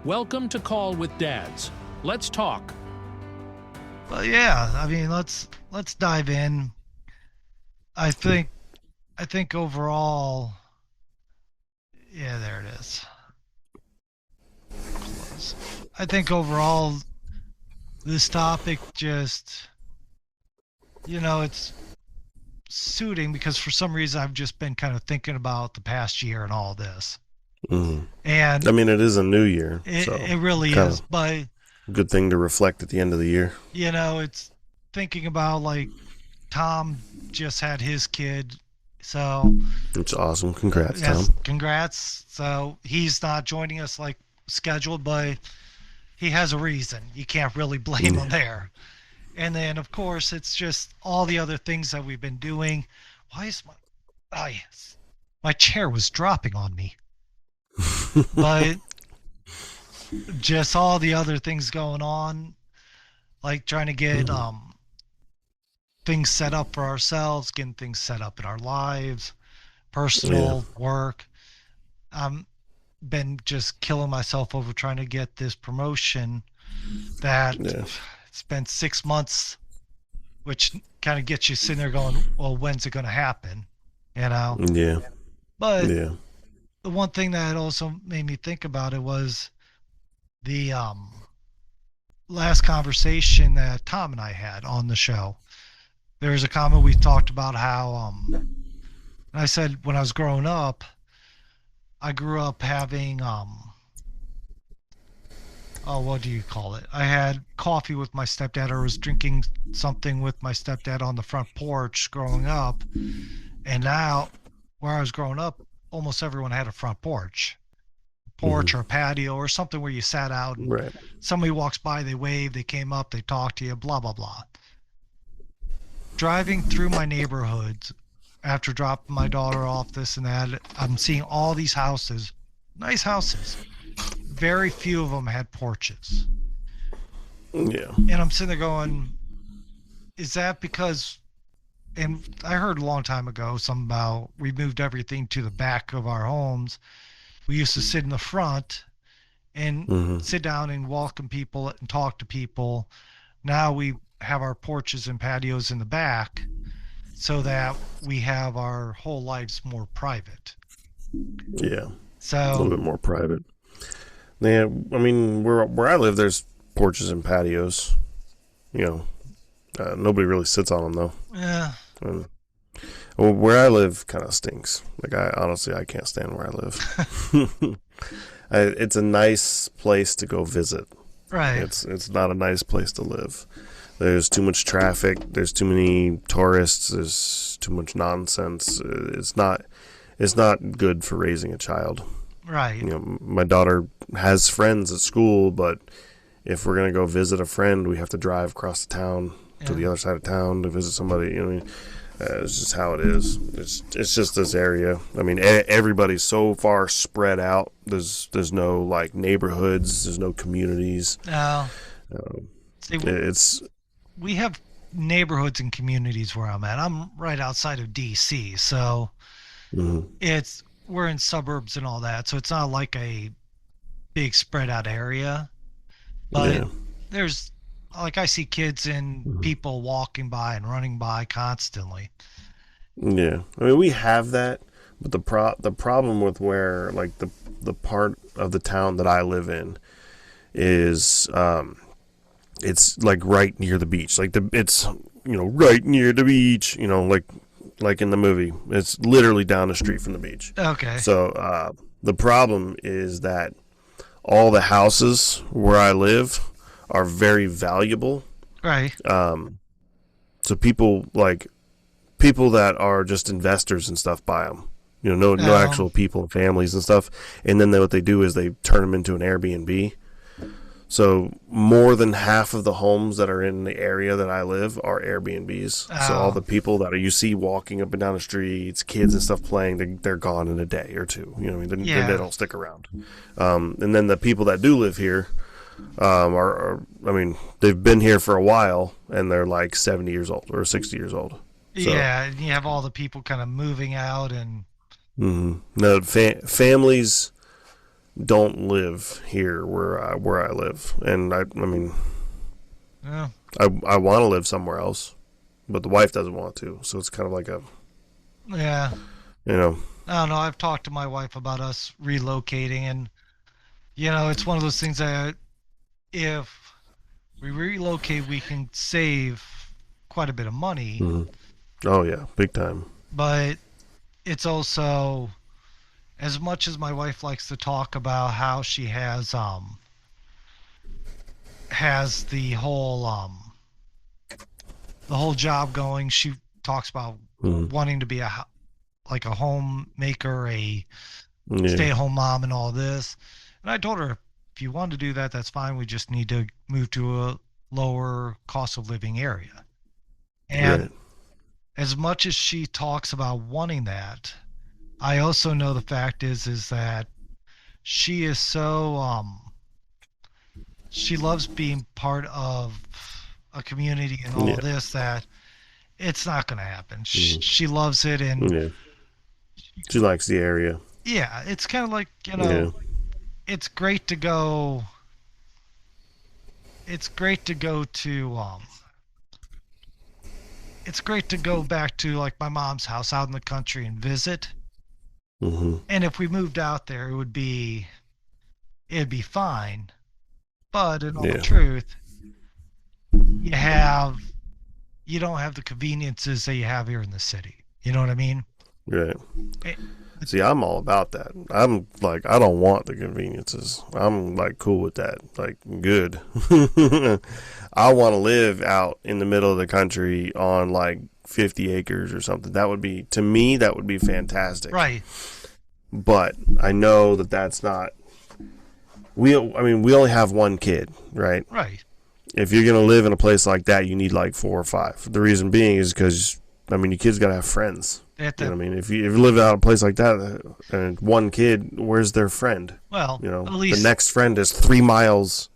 Welcome to Call with Dads. Let's talk. Well, yeah, I mean, let's dive in. I think overall, yeah, there it is. Close. I think overall, this topic just, it's suiting because for some reason I've just been kind of thinking about the past year and all this. And I mean, it is a new year, so it really kind is. But good thing to reflect at the end of the year. it's thinking about like Tom just had his kid, so It's awesome. Congrats, yes, Tom. congrats. So he's not joining us like scheduled, but he has a reason. You can't really blame him there. And then of course it's just all the other things that we've been doing. Why is my chair was dropping on me. But just all the other things going on, like trying to get things set up for ourselves, getting things set up in our lives, personal work. Been just killing myself over trying to get this promotion that it's been 6 months, which kind of gets you sitting there going, well, when's it going to happen? Yeah. But Yeah. the one thing that also made me think about it was the last conversation that Tom and I had on the show. There's a comment we talked about how I said when I was growing up, I grew up having what do you call it? I had coffee with my stepdad or was drinking something with my stepdad on the front porch growing up. And now where I was growing up, almost everyone had a front porch or a patio or something where you sat out and somebody walks by, they wave, they came up, they talked to you, blah, blah, blah. Driving through my neighborhoods after dropping my daughter off, this and that, I'm seeing all these houses, nice houses. Very few of them had porches. Yeah. And I'm sitting there going, is that because, and I heard a long time ago something about we moved everything to the back of our homes. We used to sit in the front and sit down and welcome people and talk to people. Now we have our porches and patios in the back so that we have our whole lives more private. Yeah. So a little bit more private. Yeah, I mean, where I live, there's porches and patios. Nobody really sits on them though. Yeah. Well, where I live kind of stinks. Like I can't stand where I live. It's a nice place to go visit. Right. It's not a nice place to live. There's too much traffic. There's too many tourists. There's too much nonsense. It's not good for raising a child. Right. My daughter has friends at school, but if we're gonna go visit a friend, we have to drive across the town to the other side of town to visit somebody. It's just how it is. It's just this area. I mean, everybody's so far spread out. There's no like neighborhoods. There's no communities. No. See, we have neighborhoods and communities where I'm at. I'm right outside of DC, so we're in suburbs and all that. So it's not like a big spread out area, but there's like I see kids and people walking by and running by constantly. Yeah, I mean we have that, but the problem with where like the part of the town that I live in is it's like right near the beach. Like it's right near the beach. Like in the movie, it's literally down the street from the beach. Okay. So the problem is that all the houses where I live are very valuable. Right. So people that are just investors and stuff buy them. No actual people and families and stuff. And then what they do is they turn them into an Airbnb. So more than half of the homes that are in the area that I live are Airbnbs. So all the people that you see walking up and down the streets, kids and stuff playing, they're gone in a day or two. They don't stick around. And then the people that do live here they've been here for a while and they're like 70 years old or 60 years old. So, yeah, and you have all the people kind of moving out and no families don't live here where I live, and I mean, Yeah. I want to live somewhere else, but the wife doesn't want to, so it's kind of like a, Yeah. you know, I don't know. I've talked to my wife about us relocating, and it's one of those things that if we relocate, we can save quite a bit of money, mhm. Oh yeah, big time. but it's also, as much as my wife likes to talk about how she has the whole job going, she talks about Mhm. wanting to be like a homemaker, a Yeah, stay-at-home mom, and all this. And I told her, if you want to do that, that's fine. We just need to move to a lower cost of living area. And right. as much as she talks about wanting that, I also know the fact is that she is so she loves being part of a community and all Yeah, this that it's not going to happen. She, mhm. she loves it, and Yeah. She likes the area. yeah, it's kind of like, Yeah. it's great to go. It's great to go to it's great to go back to like my mom's house out in the country and visit. Hmm. And if we moved out there, it'd be fine. But in all Yeah. truth, you have you don't have the conveniences that you have here in the city. You know what I mean? Right. It, See, I'm all about that. I'm like, I don't want the conveniences. I'm like cool with that. Like, good. I want to live out in the middle of the country on like 50 acres or something. That would be, to me, that would be fantastic. right, But I know that that's not. I mean, we only have one kid, right? right. If you're gonna live in a place like that, you need like 4 or 5. The reason being is because, I mean, your kids gotta have friends. They have You know to, what I mean? If you live out a place like that and one kid, where's their friend? well, You know, at the least, next friend is 3 miles.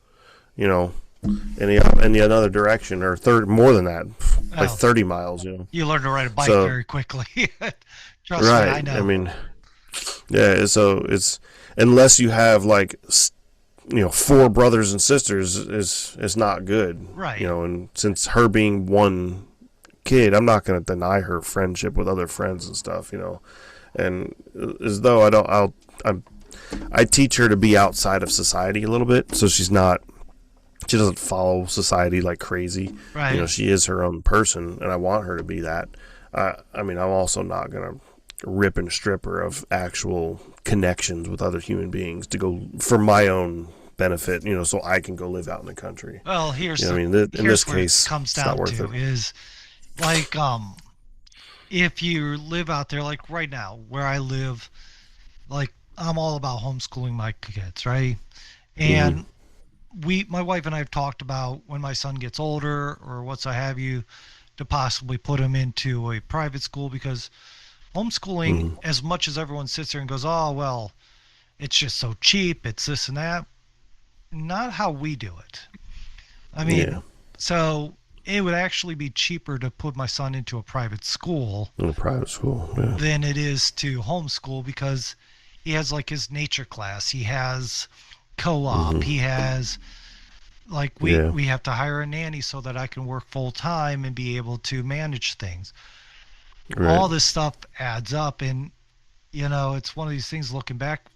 You know, in the other direction, or more than that, like well, 30 miles. You know, you learn to ride a bike so very quickly. Trust me, I right. I know. mean, yeah. So it's unless you have like 4 brothers and sisters is not good. Right. And since her being one kid, I'm not going to deny her friendship with other friends and stuff. And as though I teach her to be outside of society a little bit, so she doesn't follow society like crazy. Right. She is her own person, and I want her to be that. I mean, I'm also not going to rip and strip her of actual connections with other human beings to go for my own benefit, so I can go live out in the country. Well, I mean, in this here's where it case, comes it's not down worth it. to is like if you live out there like right now where I live, like I'm all about homeschooling my kids, right? Hmm. And my wife and I have talked about when my son gets older or what's I have you to possibly put him into a private school because homeschooling, Hmm. as much as everyone sits there and goes, oh well, it's just so cheap, it's this and that, not how we do it. I Yeah, mean, so it would actually be cheaper to put my son into a private school in a private school. Yeah. than it is to homeschool because he has like his nature class, he has co-op, Hmm. he has like we Yeah. we have to hire a nanny so that I can work full time and be able to manage things. Right. All this stuff adds up, and it's one of these things looking back.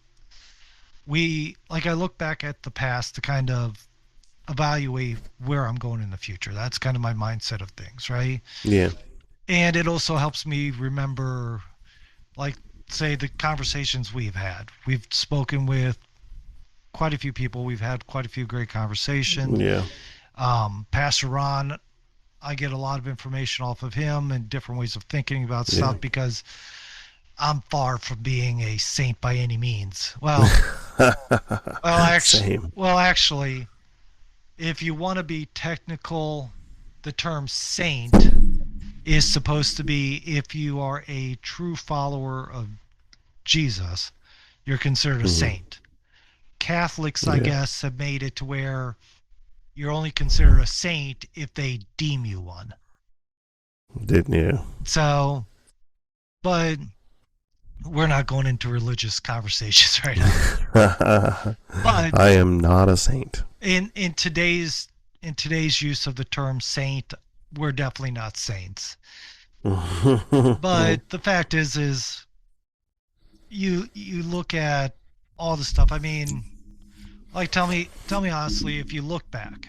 I look back at the past to kind of evaluate where I'm going in the future. That's kind of my mindset of things, right? Yeah. And it also helps me remember, like, say, the conversations we've had. We've spoken with quite a few people. We've had quite a few great conversations. Yeah. Pastor Ron, I get a lot of information off of him and different ways of thinking about Yeah. stuff because I'm far from being a saint by any means. Well, Same. actually, if you want to be technical, the term saint is supposed to be if you are a true follower of Jesus, you're considered a Hmm. saint. Catholics, I Yeah. guess, have made it to where you're only considered a saint if they deem you one. Didn't you? So, but we're not going into religious conversations right now. But I am not a saint. in today's use of the term saint, we're definitely not saints. But the fact is you look at all the stuff. I mean, like tell me honestly, if you look back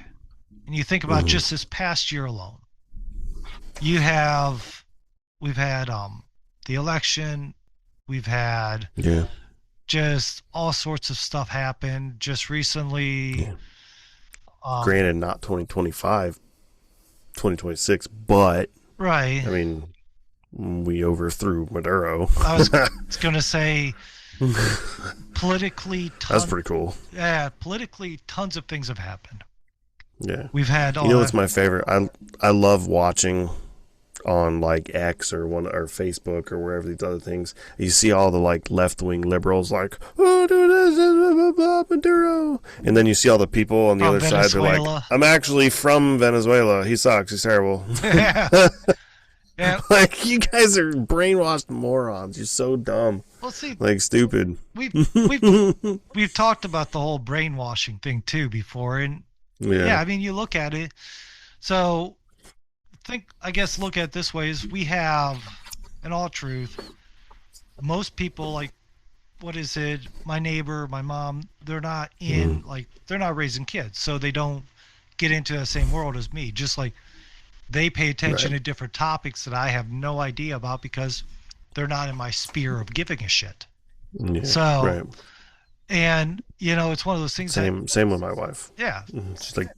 and you think about just this past year alone, you have we've had the election, we've had Yeah. just all sorts of stuff happen just recently. Yeah. Um, Granted, not 2025, 2026, but right. I mean, we overthrew Maduro. I was gonna say politically, That's pretty cool. yeah, politically, tons of things have happened. Yeah. We've had all You know that. what's my favorite? I love watching on like X or Facebook or wherever these other things. You see all the like left wing liberals like, oh, dude, this is Maduro, and then you see all the people on the From other side. They're like, Venezuela. I'm actually from Venezuela. He sucks. He's terrible. Yeah, yeah. Like, you guys are brainwashed morons. You're so dumb. Well, see, Like, stupid. we've talked about the whole brainwashing thing too before, and yeah, Yeah. I mean, you look at it. So I guess look at it this way: is we have, in all truth, most people like what is it? My neighbor, my mom, they're not in like they're not raising kids, so they don't get into the same world as me. Just like they pay attention Right. to different topics that I have no idea about because they're not in my sphere of giving a shit. Yeah. So, Right. and it's one of those things that, Same with my wife. yeah, She's like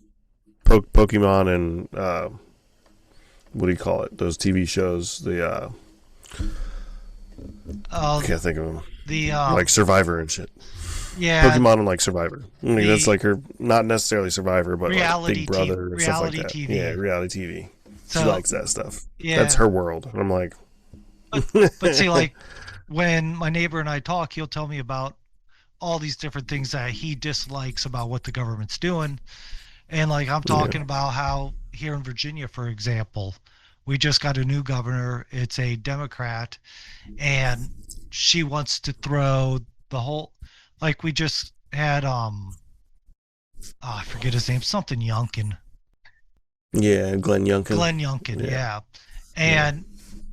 Pokemon and what do you call it? Those TV shows. The I uh, can't think of them. the Like Survivor and shit. yeah, Pokemon and like Survivor. Like, that's The like her, not necessarily Survivor, but like reality Big Brother or stuff like reality that. TV. Yeah, reality TV. She So likes that stuff. yeah, That's her world. And I'm like, but see, like when my neighbor and I talk, he'll tell me about all these different things that he dislikes about what the government's doing. And like I'm yeah, talking about how here in Virginia, for example, we just got a new governor. It's a Democrat, and she wants to throw the whole like we just had I forget his name, something Youngkin. yeah, Glenn Youngkin. Glenn Youngkin, Yeah, yeah. yeah, And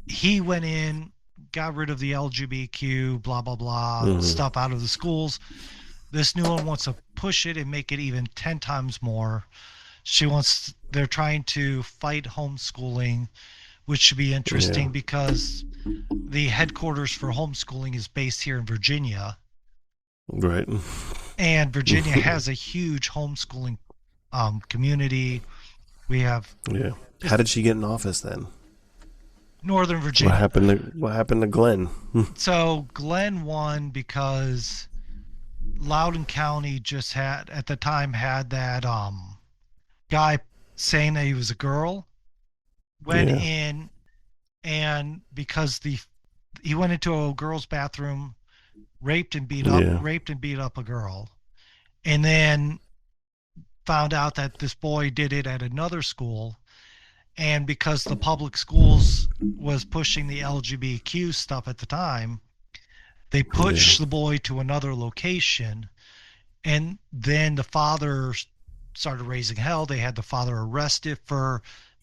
he went in, got rid of the LGBTQ, blah blah blah stuff out of the schools. This new one wants to push it and make it even 10 times more. They're trying to fight homeschooling, which should be yeah, interesting because the headquarters for homeschooling is based here in Virginia. right. And Virginia has a huge homeschooling community. We have Yeah. How just did she get in office then? Northern Virginia. What happened to Glenn? So Glenn won because Loudoun County just had at the time had that guy saying that he was a girl went Yeah, in, and because the he went into a girl's bathroom, yeah, raped and beat up a girl, and then found out that this boy did it at another school, and because the public schools was pushing the LGBTQ stuff at the time, they yeah, pushed the boy to another location, and then the father started raising hell. They had the father arrested for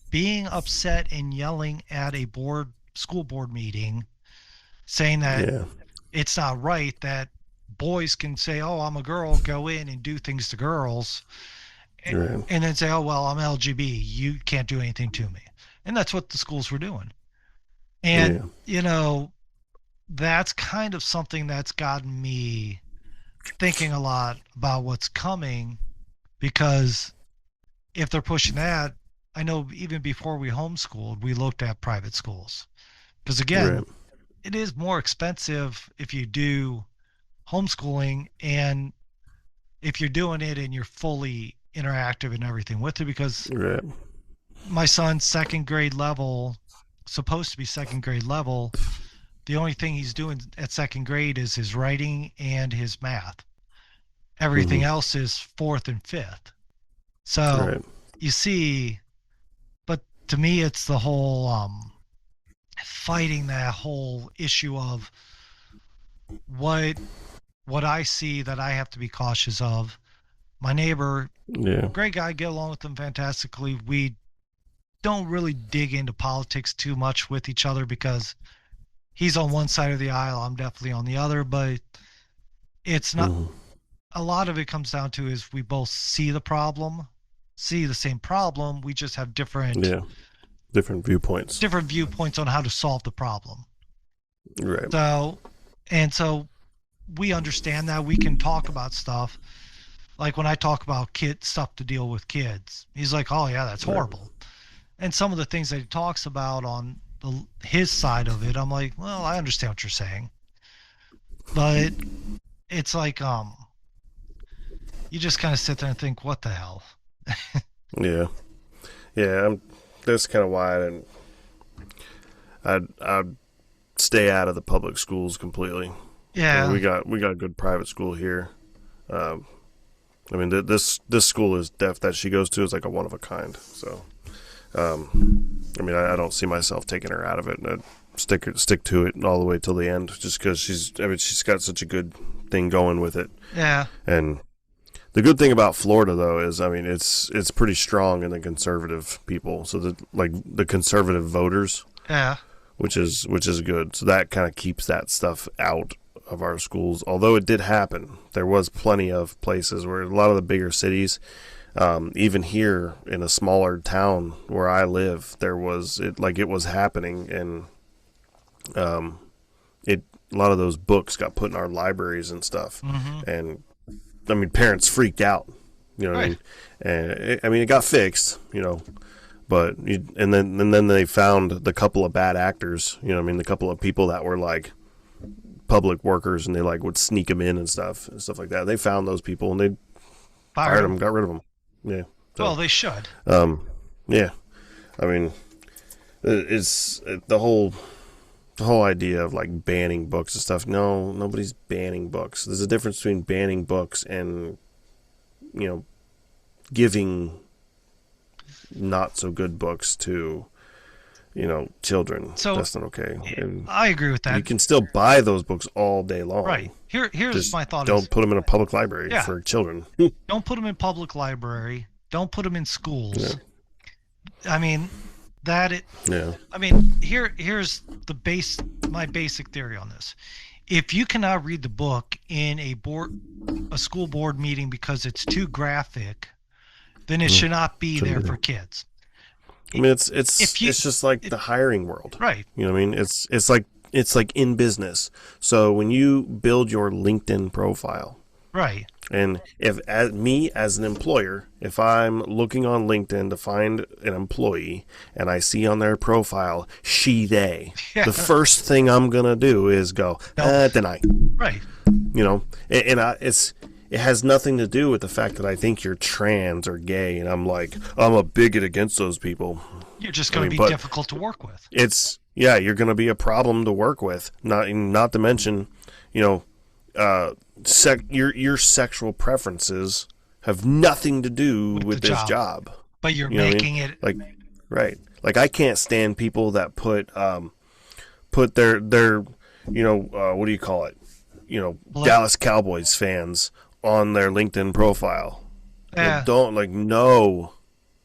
being upset and yelling at a school board meeting, saying that yeah, it's not right that boys can say, "Oh, I'm a girl, go in and do things to girls," right, and then say, "Oh, well, I'm LGB, you can't do anything to me." And that's what the schools were doing. And yeah, that's kind of something that's gotten me thinking a lot about what's coming, because if they're pushing that, I know even before we homeschooled, we looked at private schools. Because again, right, it is more expensive if you do homeschooling and if you're doing it and you're fully interactive and everything with it. Because right, my son's second grade level, supposed to be second grade level, the only thing he's doing at second grade is his writing and his math. Everything hmm, else is fourth and fifth. So right, you see, but to me, it's the whole fighting that whole issue of what I see that I have to be cautious of. My neighbor, Yeah. great guy, get along with him fantastically. We don't really dig into politics too much with each other because he's on one side of the aisle, I'm definitely on the other, but it's not, Hmm. a lot of it comes down to is we both see the problem, see the same problem, we just have Yeah. Different viewpoints. different viewpoints on how to solve the problem. Right. So, and so we understand that we can talk about stuff. Like when I talk about kid stuff to deal with kids, he's like, "Oh yeah, that's Right. horrible." And some of the things that he talks about on his side of it, I'm like, "Well, I understand what you're saying," but it's like, you just kind of sit there and think, "What the hell?" Yeah. Yeah. That's kind of why I'd stay out of the public schools completely. I mean, Yeah, we got a good private school here. Um, I mean, this school is that she goes to is like a one of a kind. So, I mean, I don't see myself taking her out of it. And I'd stick to it all the way till the end, just because she's got such a good thing going with it. yeah, And the good thing about Florida, though, is I mean, it's pretty strong in the conservative people. So the conservative voters, yeah. which is good. So that kind of keeps that stuff out of our schools. Although it did happen, there was plenty of places where a lot of the bigger cities, even here in a smaller town where I live, it was happening, and it a lot of those books got put in our libraries and stuff, Mm-hmm. and I mean parents freaked out, you know what I Right. mean, and it got fixed, but and then they found the couple of bad actors, the couple of people that were like public workers, and they like would sneak them in and stuff like that. They found those people and they fired Fired them, him. got rid of them. Yeah. Well, So, they should. yeah. I mean, it's the whole idea of like banning books and stuff. No, nobody's banning books. There's a difference between banning books and giving not so good books to children. So That's not okay. And I agree with you that. can still buy those books all day long. Right. Here's Just my thought don't is, put them in a public library yeah, for children. don't put them in public library. Don't put them in Yeah. schools. I mean, that it. Yeah. I mean, here's my basic theory on this. If you cannot read the book in a school board meeting because it's too graphic, then it should not be there for kids. I mean, it's If you, it's just like the hiring world. right, You know what I mean? It's like in business. So when you build your LinkedIn profile, right, and if as an employer, if I'm looking on LinkedIn to find an employee and I see on their profile she they, Yeah. the first thing I'm gonna do is go deny. right, It has nothing to do with the fact that I think you're trans or gay, and I'm a bigot against those people. you're just going to be but difficult to work with. you're going to be a problem to work with. Not to mention, your sexual preferences have nothing to do with the this job. But you're You know what I making mean? it Like, right? Like I can't stand people that put their what do you call it? Dallas Cowboys fans on their LinkedIn profile. Yeah. No.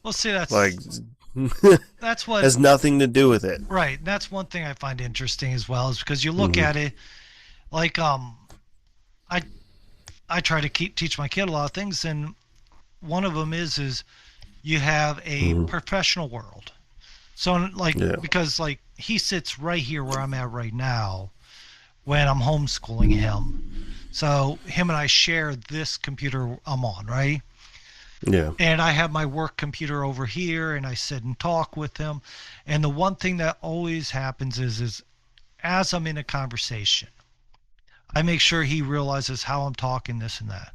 Well, see, Like that's what has nothing to do with it. right. That's one thing I find interesting as well, is because you look at it like I try to teach my kid a lot of things, and one of them is you have a professional world. So like because like he sits right here where I'm at right now when I'm homeschooling him. So him and I share this computer I'm on, right? Yeah. And I have my work computer over here, and I sit and talk with him. And the one thing that always happens is as I'm in a conversation, I make sure he realizes how I'm talking, this and that.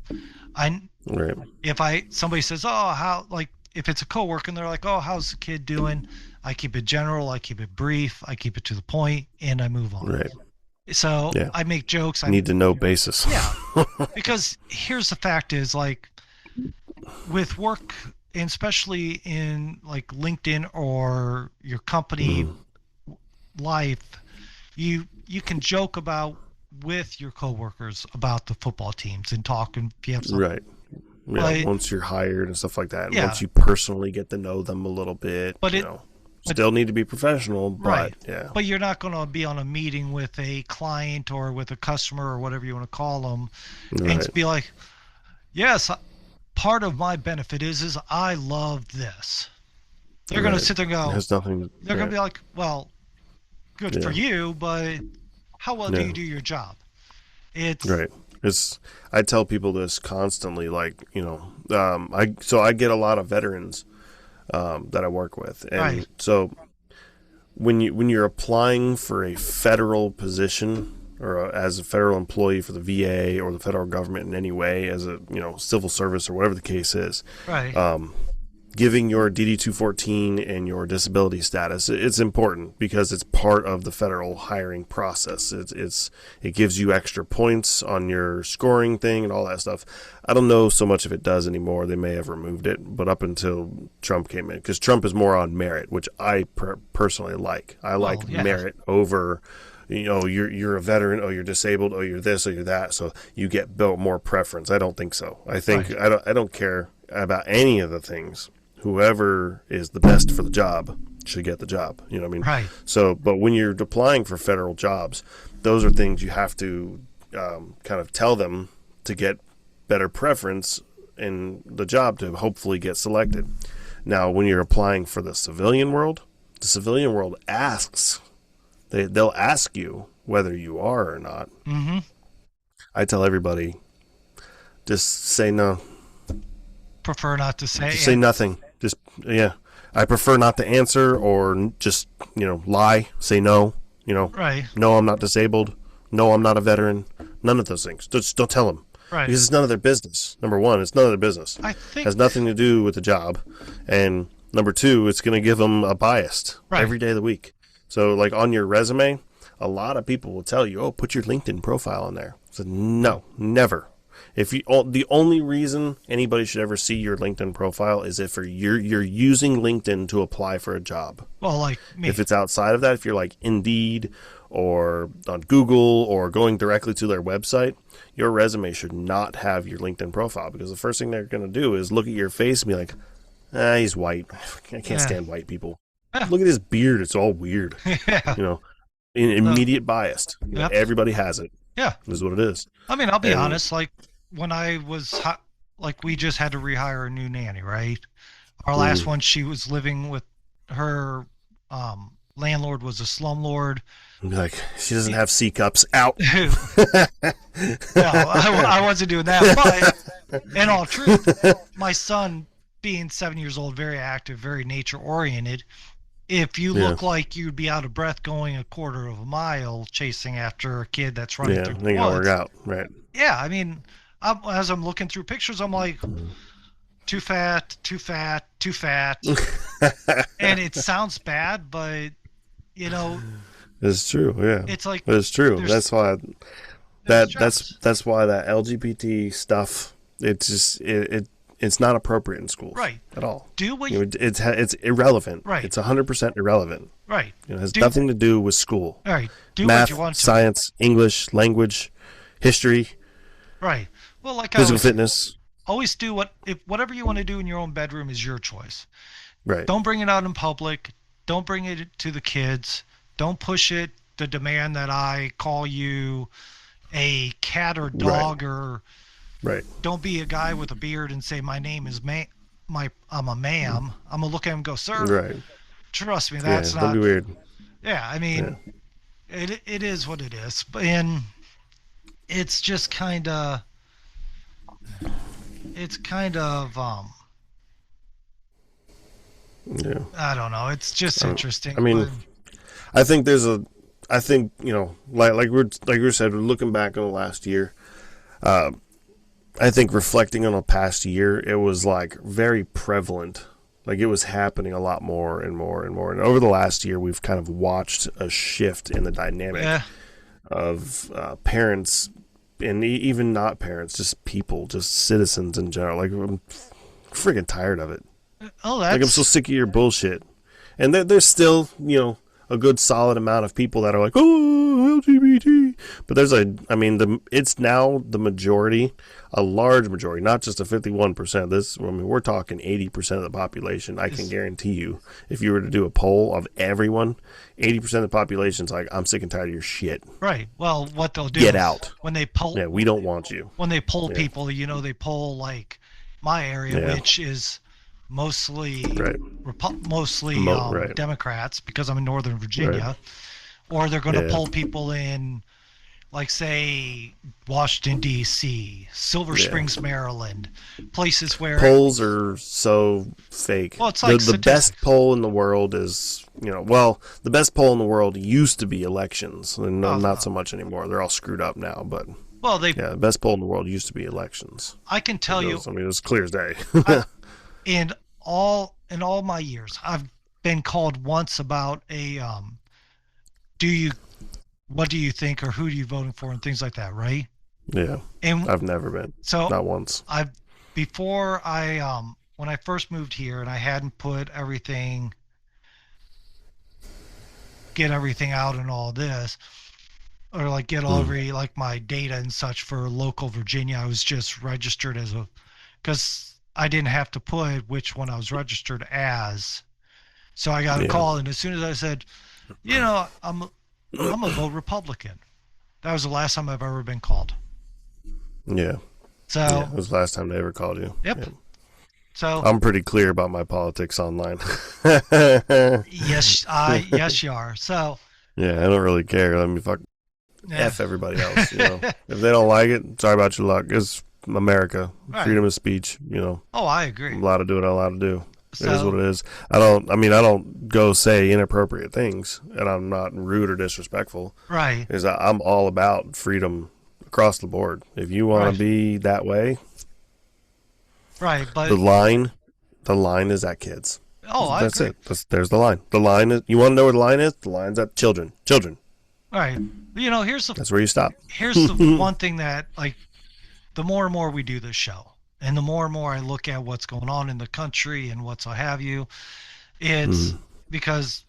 Right. If somebody says, "Oh, how," like if it's a coworker and they're like, "Oh, how's the kid doing?" I keep it general, I keep it brief, I keep it to the point, and I move on. Right. So Yeah. I make jokes. Need to know basis. Yeah, because here's the fact is, like, with work, and especially in like LinkedIn or your company life, you can joke about with your coworkers about the football teams and talk, and if you have something. Right. Yeah, But, once you're hired and stuff like that. And Yeah. once you personally get to know them a little bit, But still need to be professional, but right. yeah. But you're not going to be on a meeting with a client or with a customer or whatever you want to call them, and Right. be like, yes, part of my benefit is I love this. They're going to Right. sit there and go, It has nothing. they're going to be like, well, good for Yeah. you, but how well do Yeah. you do your job? It's Right. I tell people this constantly, like, I get a lot of veterans that I work with. And Right. so when you're applying for a federal position or as a federal employee for the VA or the federal government in any way, as a, civil service or whatever the case is, right. giving your DD-214 and your disability status, it's important because it's part of the federal hiring process. It gives you extra points on your scoring thing and all that stuff. I don't know so much if it does anymore. They may have removed it, but up until Trump came in, because Trump is more on merit, which I personally like. I like yeah. merit over, you're a veteran, you're disabled, you're this, you're that, so you get built more preference. I don't think so. I think Right. I don't care about any of the things. Whoever is the best for the job should get the job. You know what I mean? Right. So, but when you're applying for federal jobs, those are things you have to kind of tell them to get better preference in the job to hopefully get selected. Now, when you're applying for the civilian world asks, they'll ask you whether you are or not. Mm-hmm. I tell everybody, just say no. Prefer not to say. Just say nothing. Just, yeah. I prefer not to answer or just, lie. Say no. Right. No, I'm not disabled. No, I'm not a veteran. None of those things. Just don't tell them. Right. Because it's none of their business. Number one, it's none of their business. I think It has nothing to do with the job. And number two, it's going to give them a bias every day of the week. So, like on your resume, a lot of people will tell you, put your LinkedIn profile on there. So, no, never. The only reason anybody should ever see your LinkedIn profile is if you're using LinkedIn to apply for a job. Well, like me. If it's outside of that, if you're like Indeed or on Google or going directly to their website, your resume should not have your LinkedIn profile, because the first thing they're going to do is look at your face and be like, he's white. I can't stand white people. Yeah. Look at his beard. It's all weird. Yeah. Immediate biased. Yep. Everybody has it. Yeah. Is what it is. I mean, I'll be honest. Like when I was we just had to rehire a new nanny, right? Our last one, she was living with her landlord was a slumlord. Like, she doesn't have C cups. Out. No, I wasn't doing that. But in all truth, my son, being 7 years old, very active, very nature oriented. If you look like you'd be out of breath going a quarter of a mile chasing after a kid that's running through the ain't gonna woods, work out, right? Yeah, I mean, as I'm looking through pictures, I'm like, too fat, too fat, too fat. And it sounds bad, but, It's true, yeah. it's like, It's true. That's why stress. that's why that LGBT stuff, it's just it's not appropriate in schools, Right. at all. Do what it's irrelevant. Right. It's 100% irrelevant. right. It has nothing to do with school. All right. Do Math, what you want to. science, English, language, history, Right. Well, like physical fitness. always do whatever you want to do in your own bedroom is your choice. Right. Don't bring it out in public. Don't bring it to the kids. Don't push it to demand that I call you a cat or dog, or Right. don't be a guy with a beard and say my name is I'm a ma'am. I'm gonna look at him and go, sir. Right. Trust me, that's Don't not. be weird. Yeah, I mean, it is what it is, and it's just kind of. It's kind of Yeah. I don't know. It's just interesting. I mean, I think like we said, looking back on the last year, I think reflecting on the past year, it was like very prevalent. Like it was happening a lot more and more and more. And over the last year, we've kind of watched a shift in the dynamic of parents, and even not parents, just people, just citizens in general. Like, I'm freaking tired of it. oh, Like, I'm so sick of your bullshit. And there's still, a good solid amount of people that are like, oh, LGBT. But it's now the majority, a large majority, not just a 51%. We're talking 80% of the population. I can guarantee you, if you were to do a poll of everyone, 80% of the population's like, I'm sick and tired of your shit. Right. Well, what they'll do Get is out. when they poll. Yeah, we don't want you. When they poll people, they poll like my area, which is mostly right. Right. Democrats, because I'm in Northern Virginia, or they're going to poll people in, like, say, Washington, D.C., Silver Springs, Maryland, places where polls are so fake. Well, it's like the best poll in the world is, the best poll in the world used to be elections, and not so much anymore. They're all screwed up now, but the best poll in the world used to be elections. I can tell you, it was clear as day. in all my years, I've been called once about what do you think, or who are you voting for, and things like that, right? Yeah. And I've never been. So not once. When I first moved here and I hadn't get everything out and all this, or like get all like my data and such for local Virginia, I was just registered because I didn't have to put which one I was registered as. So I got a call, and as soon as I said, I'm a vote Republican. That was the last time I've ever been called. Yeah. So it was the last time they ever called you. Yep. Yeah. So I'm pretty clear about my politics online. Yes, you are. So yeah, I don't really care. Let me F everybody else. If they don't like it, sorry about your luck. It's America, freedom of speech. Oh, I agree. I'm allowed to do what I'm allowed to do. It is what it is. I don't go say inappropriate things, and I'm not rude or disrespectful. Right. I'm all about freedom across the board. If you want to be that way, right. But the line is at kids. Oh, that's agree. it. There's the line. The line is. You want to know where the line is? The line's at children. Children. All right. That's where you stop. Here's the one thing that, like, the more and more we do this show, and the more and more I look at what's going on in the country and what's have you, it's because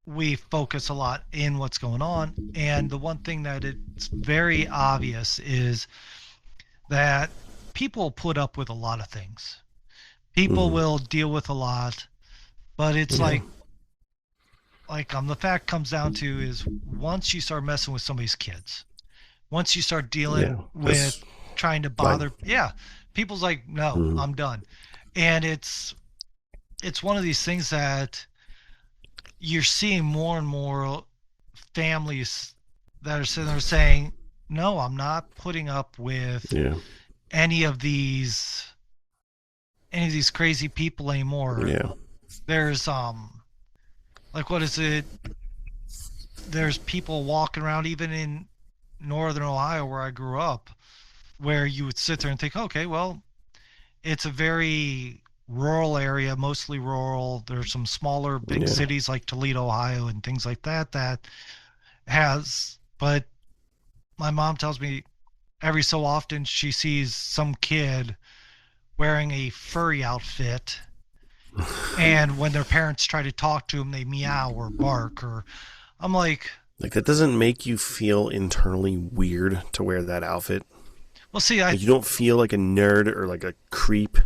we focus a lot in what's going on. And the one thing that it's very obvious is that people put up with a lot of things. People will deal with a lot, but it's the fact comes down to is once you start messing with somebody's kids, once you start dealing with trying to bother, people's like, no, I'm done. And it's one of these things that you're seeing more and more families that are sitting there saying, no, I'm not putting up with any of these crazy people anymore. Yeah. There's like, what is it? There's people walking around even in northern Ohio where I grew up, where you would sit there and think, okay, well, it's a very rural area, mostly rural. There's some smaller big cities like Toledo, Ohio, and things like that but my mom tells me every so often she sees some kid wearing a furry outfit, and when their parents try to talk to them, they meow or bark, or I'm like that doesn't make you feel internally weird to wear that outfit? Well, see, you don't feel like a nerd or like a creep?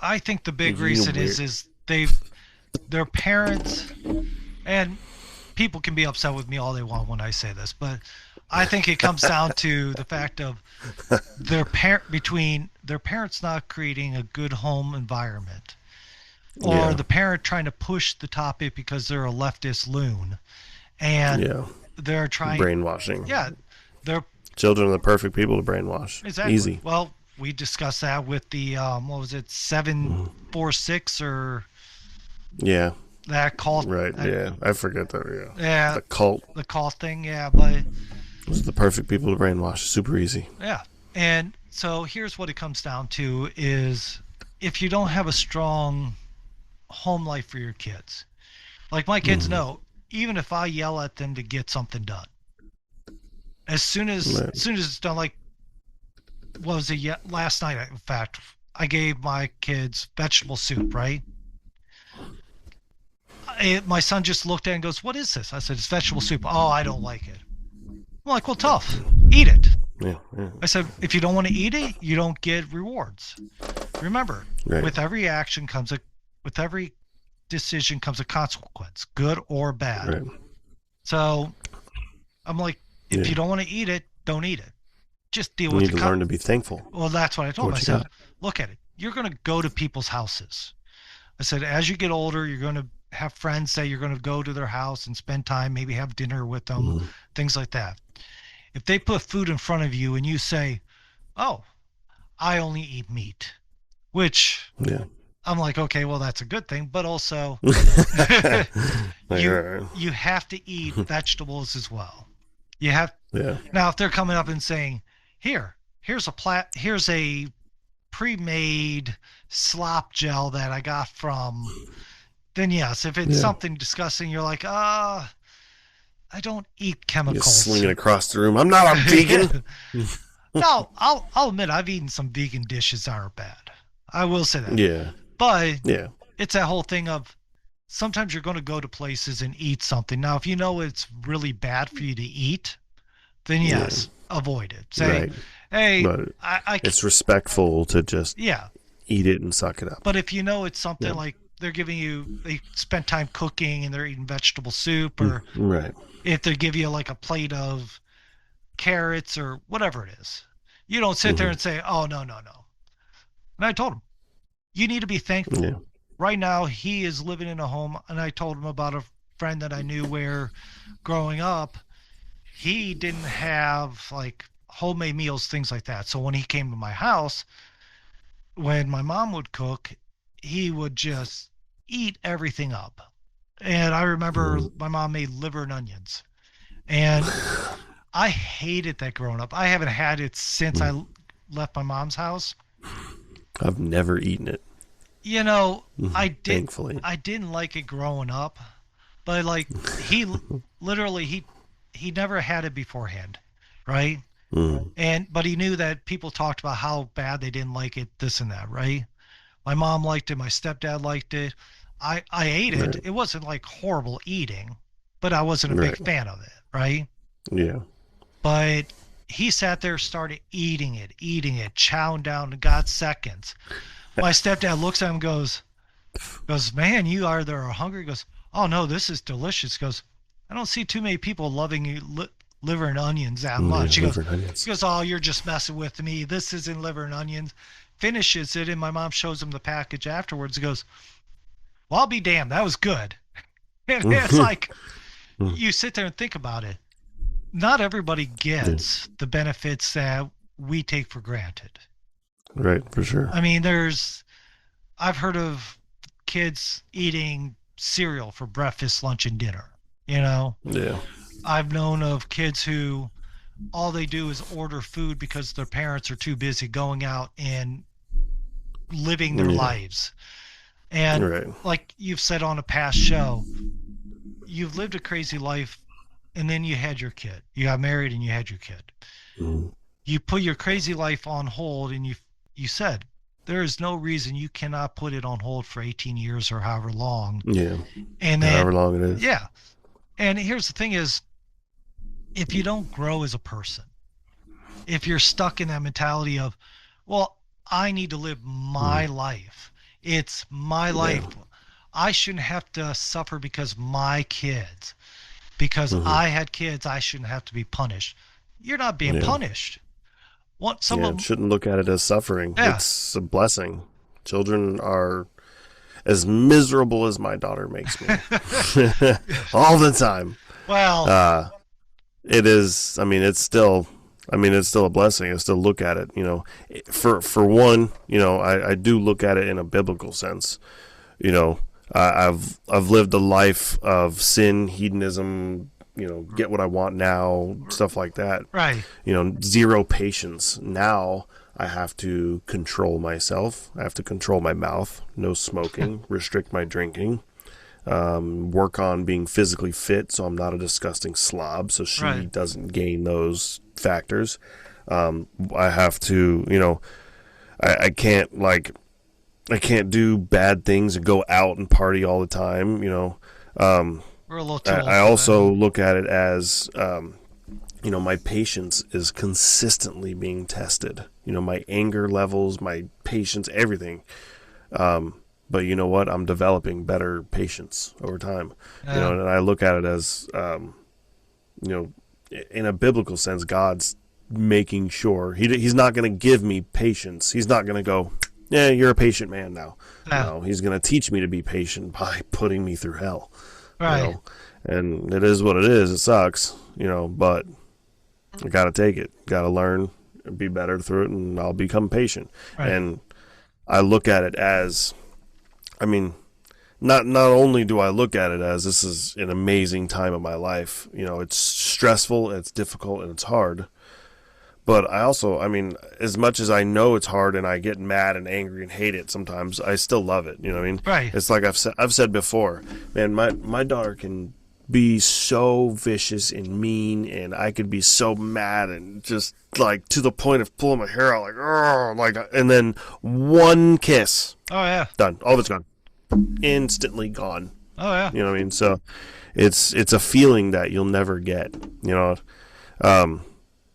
I think the big reason is their parents, and people can be upset with me all they want when I say this, but I think it comes down to the fact of their parents not creating a good home environment, or the parent trying to push the topic because they're a leftist loon, and they're trying brainwashing. Yeah, they're children are the perfect people to brainwash. Exactly. Easy. Well, we discussed that with the what was it, 746 or that cult, right? I forget that. Yeah, the cult thing. But those are the perfect people to brainwash. Super easy. And so here's what it comes down to is if you don't have a strong home life for your kids, like my kids know, even if I yell at them to get something done, as soon as it's done, like, what was it? Last night, in fact, I gave my kids vegetable soup, right? My son just looked at it and goes, "What is this?" I said, "It's vegetable soup." "Oh, I don't like it." I'm like, "Well, tough. Eat it." Yeah, yeah. I said, "If you don't want to eat it, you don't get rewards." Remember, Right. with every decision comes a consequence, good or bad. Right. So I'm like, if Yeah. you don't want to eat it, don't eat it. Just deal You with need to learn to be thankful. Well, that's what I told him. I What you said, got. look at it. You're going to go to people's houses. I said, as you get older, you're going to have friends that you're going to go to their house and spend time, maybe have dinner with them, Mm-hmm. things like that. If they put food in front of you and you say, "Oh, I only eat meat," which Yeah. I'm like, okay, well, that's a good thing, but also Right. you have to eat vegetables as well. You have Yeah. Now if they're coming up and saying, here's a pre-made slop gel that I got from, then yes, if it's Yeah. something disgusting, you're like, I don't eat chemicals. Just slinging across the room. I'm not a vegan. No, I'll admit I've eaten some vegan dishes that are bad. I will say that. Yeah. But Yeah. it's that whole thing of sometimes you're going to go to places and eat something. Now, if you know it's really bad for you to eat, then yes, avoid it. Say, Right. hey, But I it's respectful to just yeah. eat it and suck it up. But if you know it's something Yeah. like they spent time cooking and they're eating vegetable soup, or Right. if they give you like a plate of carrots or whatever it is, you don't sit there and say, "Oh, no, no, no." And I told him, you need to be thankful. Yeah. Right now, he is living in a home, and I told him about a friend that I knew where growing up, he didn't have like homemade meals, things like that. So when he came to my house, when my mom would cook, he would just eat everything up. And I remember my mom made liver and onions. And I hated that growing up. I haven't had it since I left my mom's house. I've never eaten it. You know, Thankfully. I didn't like it growing up, but like he literally he never had it beforehand, right? But he knew that people talked about how bad they didn't like it, this and that, right? My mom liked it, my stepdad liked it. I ate it. Right. It wasn't like horrible eating, but I wasn't a big fan of it, right? Yeah. But he sat there, started eating it, chowing down, and got seconds. My stepdad looks at him, goes, "Man, you are hungry." He goes, "Oh no, this is delicious." He goes, "I don't see too many people loving liver and onions that much." Yeah, He goes, "Oh, you're just messing with me. This isn't liver and onions." Finishes it, and my mom shows him the package afterwards. He goes, "Well, I'll be damned. That was good." And it's like, you sit there and think about it. Not everybody gets the benefits that we take for granted. Right, for sure. I mean, I've heard of kids eating cereal for breakfast, lunch, and dinner, you know? Yeah. I've known of kids who all they do is order food because their parents are too busy going out and living their lives. And like you've said on a past show, you've lived a crazy life and then you had your kid. You got married and you had your kid. You put your crazy life on hold and you said, there is no reason you cannot put it on hold for 18 years or however long. Yeah. And then, however long it is. Yeah. And here's the thing is, if you don't grow as a person, if you're stuck in that mentality of, well, I need to live my life. It's my life. I shouldn't have to suffer because my kids, because I had kids, I shouldn't have to be punished. You're not being punished. Shouldn't look at it as suffering. Yeah. It's a blessing. Children are as miserable as my daughter makes me. All the time. Well, it is, it's still a blessing. I still look at it, for one, I do look at it in a biblical sense. I've lived a life of sin, hedonism, get what I want now, stuff like that. Right. Zero patience. Now I have to control myself. I have to control my mouth, no smoking, restrict my drinking, work on being physically fit so I'm not a disgusting slob so she doesn't gain those factors. I have to, I can't do bad things and go out and party all the time. We're a little too old I for also that. look at it as, my patience is consistently being tested. My anger levels, my patience, everything. But you know what? I'm developing better patience over time. Yeah. And I look at it as, you know, in a biblical sense, God's making sure he's not going to give me patience. He's not going to go, yeah, you're a patient man now. Yeah. No, he's going to teach me to be patient by putting me through hell. Right. And it is what it is. It sucks, but I got to take it. Got to learn, be better through it, and I'll become patient. Right. And I look at it as, not only do I look at it as this is an amazing time of my life, it's stressful, it's difficult, and it's hard. But I also, as much as I know it's hard and I get mad and angry and hate it sometimes, I still love it. You know what I mean? Right. It's like I've said before, man, my daughter can be so vicious and mean, and I could be so mad and just like to the point of pulling my hair out, and then one kiss, Oh yeah. done, all of it's gone, instantly gone. Oh yeah. You know what I mean? So it's a feeling that you'll never get.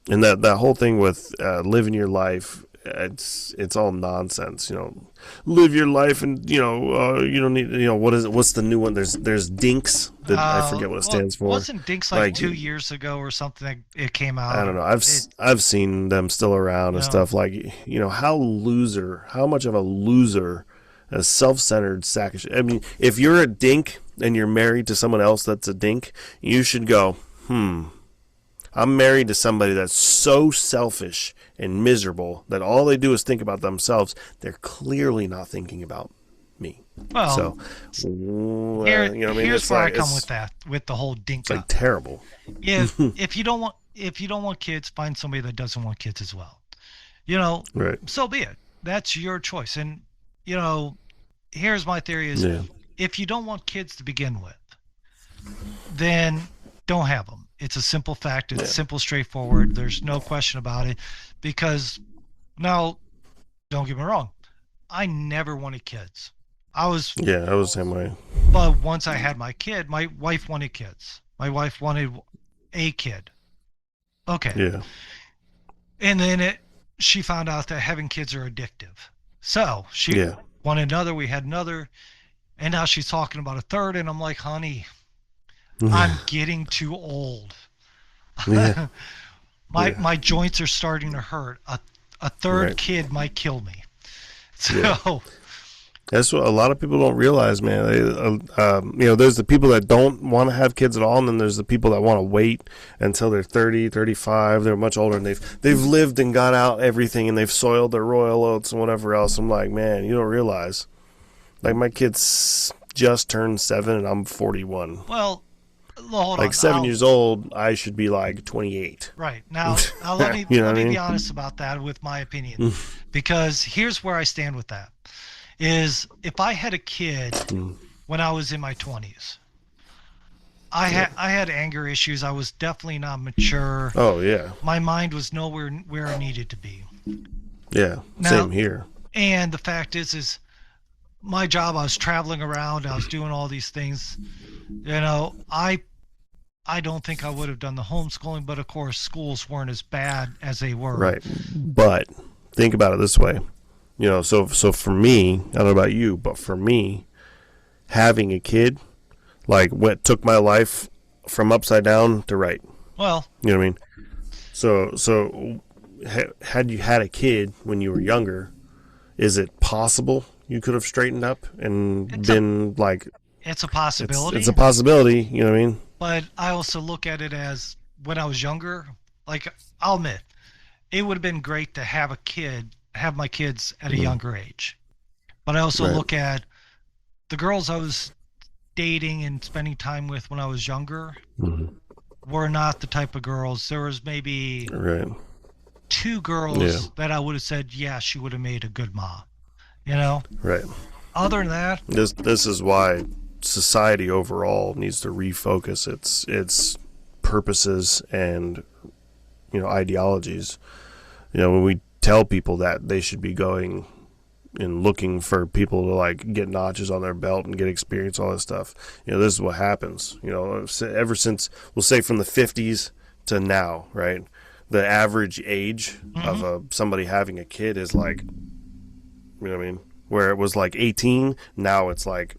And that whole thing with living your life, it's all nonsense. Live your life, and you don't need. What is it? What's the new one? There's Dinks. I forget what it stands for. Wasn't Dinks like 2 years ago or something? It came out. I don't know. I've seen them still around and stuff. Like, how much of a loser, a self-centered sack of shit. I mean, if you're a dink and you're married to someone else that's a dink, you should go, I'm married to somebody that's so selfish and miserable that all they do is think about themselves. They're clearly not thinking about me. Well, so, here's where I come with that, with the whole dink. It's like terrible. If you don't want kids, find somebody that doesn't want kids as well. Right. So be it. That's your choice. And here's my theory: is if you don't want kids to begin with, then don't have them. It's a simple fact. It's simple, straightforward. There's no question about it. Because now, don't get me wrong, I never wanted kids. I was the same way. But once I had my kid, my wife wanted kids. My wife wanted a kid. Okay. Yeah. And then she found out that having kids are addictive. So she wanted another. We had another. And now she's talking about a third. And I'm like, honey, I'm getting too old. Yeah. My joints are starting to hurt. A third kid might kill me. So that's what a lot of people don't realize, man. There's the people that don't want to have kids at all, and then there's the people that want to wait until they're 30, 35. They're much older, and they've lived and got out everything, and they've soiled their royal oats and whatever else. I'm like, man, you don't realize. Like, my kid's just turned 7, and I'm 41. Well, hold like on. 7 years old, I should be like 28. Right. Now let me be honest about that with my opinion, because here's where I stand with that. Is if I had a kid when I was in my 20s, I had anger issues. I was definitely not mature. Oh yeah. My mind was nowhere where it needed to be. Yeah. Same here. And the fact is my job, I was traveling around, I was doing all these things. I don't think I would have done the homeschooling, but of course schools weren't as bad as they were. Right. But think about it this way. So for me, I don't know about you, but for me, having a kid, like, what took my life from upside down to right. Well, you know what I mean? So had you had a kid when you were younger, is it possible you could have straightened up and it's a possibility. It's a possibility, you know what I mean? But I also look at it as when I was younger, like, I'll admit, it would have been great to have my kids at a younger age. But I also look at the girls I was dating and spending time with when I was younger were not the type of girls. There was maybe 2 girls that I would have said, yeah, she would have made a good mom. Right. Other than that, this is why society overall needs to refocus its purposes and ideologies. When we tell people that they should be going and looking for people to like get notches on their belt and get experience, all this stuff. This is what happens. Ever since, we'll say from the 50s to now, right? The average age of somebody having a kid is like, what I mean? Where it was like 18, now it's like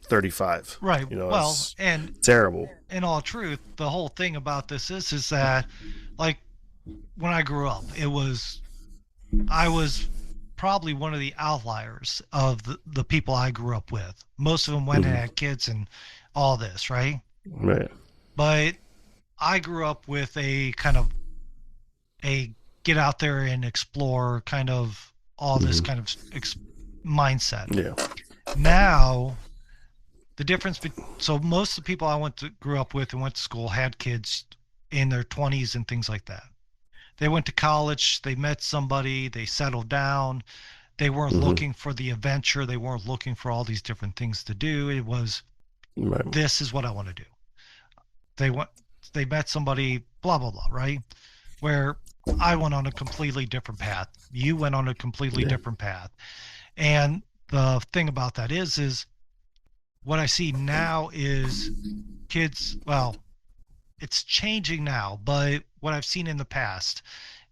35. Right. Well, and terrible. In all truth, the whole thing about this is that, like, when I grew up, I was probably one of the outliers of the people I grew up with. Most of them went and had kids and all this, right? Right. But I grew up with a kind of a get out there and explore kind of all this kind of mindset. Yeah. Now, the difference, so most of the people I grew up with and went to school had kids in their 20s and things like that. They went to college, they met somebody, they settled down. They weren't looking for the adventure. They weren't looking for all these different things to do. It was, this is what I want to do. They met somebody, blah, blah, blah, right? Where I went on a completely different path. You went on a completely different path. And the thing about that is what I see now is kids, well, it's changing now, but what I've seen in the past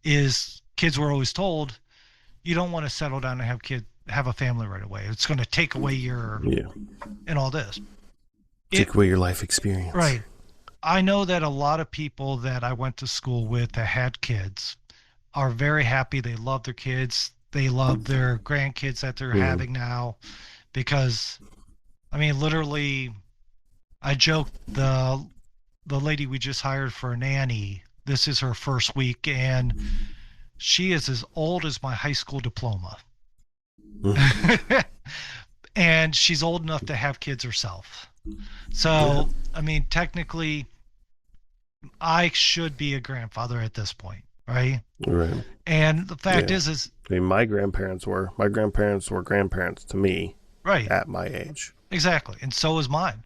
is kids were always told, you don't want to settle down and have a family right away. It's going to take away your, and all this. Take away your life experience. Right. I know that a lot of people that I went to school with that had kids are very happy. They love their kids. They love their grandkids that they're having now, because, I mean, literally, I joked, the lady we just hired for a nanny, this is her first week, and she is as old as my high school diploma. And she's old enough to have kids herself. So, I mean, technically, I should be a grandfather at this point, right? Right. And the fact is I mean, my grandparents were grandparents to me, right, at my age. Exactly. And so was mine.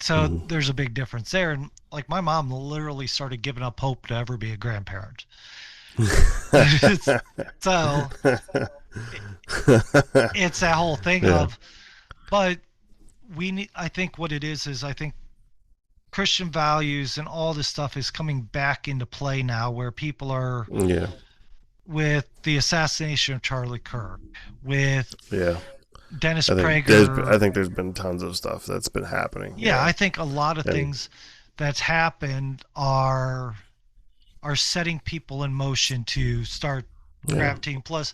So there's a big difference there. And like, my mom literally started giving up hope to ever be a grandparent. So it's that whole thing of, but I think what it is I think Christian values and all this stuff is coming back into play now, where people are, with the assassination of Charlie Kirk, with Dennis Prager. I think there's been tons of stuff that's been happening. Yeah, I think a lot of things that's happened are setting people in motion to start gravitating. Plus,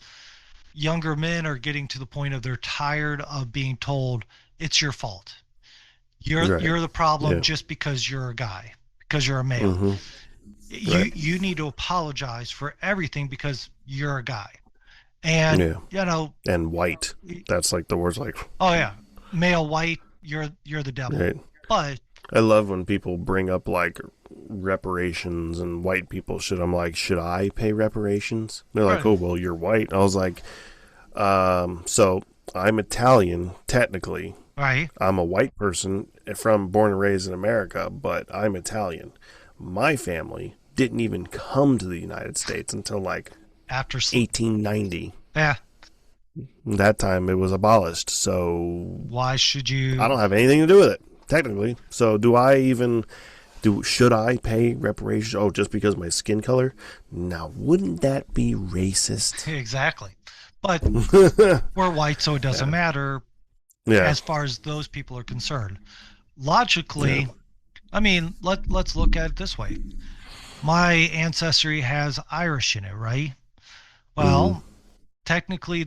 younger men are getting to the point of they're tired of being told it's your fault. You're the problem just because you're a guy, because you're a male. You need to apologize for everything because you're a guy. And and white. That's like the words, like, oh yeah, male, white, you're the devil. Right. But I love when people bring up like reparations and white people I'm like, should I pay reparations? They're like, oh well, you're white. I was like, so I'm Italian technically. Right. I'm a white person born and raised in America, but I'm Italian. My family didn't even come to the United States until like after 1890. Yeah. That time it was abolished. So why should you? I don't have anything to do with it, technically. So should I pay reparations? Oh, just because of my skin color? Now, wouldn't that be racist? Exactly. But we're white, so it doesn't matter as far as those people are concerned. Logically, I mean, let's look at it this way. My ancestry has Irish in it, right? Well, technically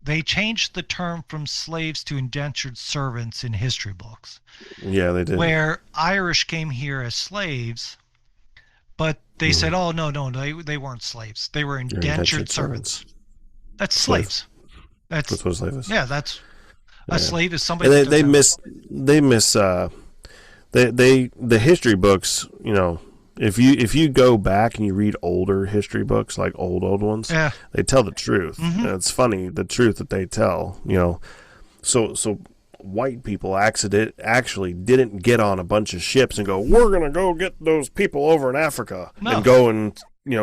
they changed the term from slaves to indentured servants in history books. Yeah, they did. Where Irish came here as slaves, but they said, oh, no, they weren't slaves. They were indentured servants. That's slaves. That's what a slave is. Yeah, that's a slave is somebody. And the history books, if you go back and you read older history books, like old ones, they tell the truth. And it's funny, the truth that they tell, So white people actually didn't get on a bunch of ships and go, we're going to go get those people over in Africa and go and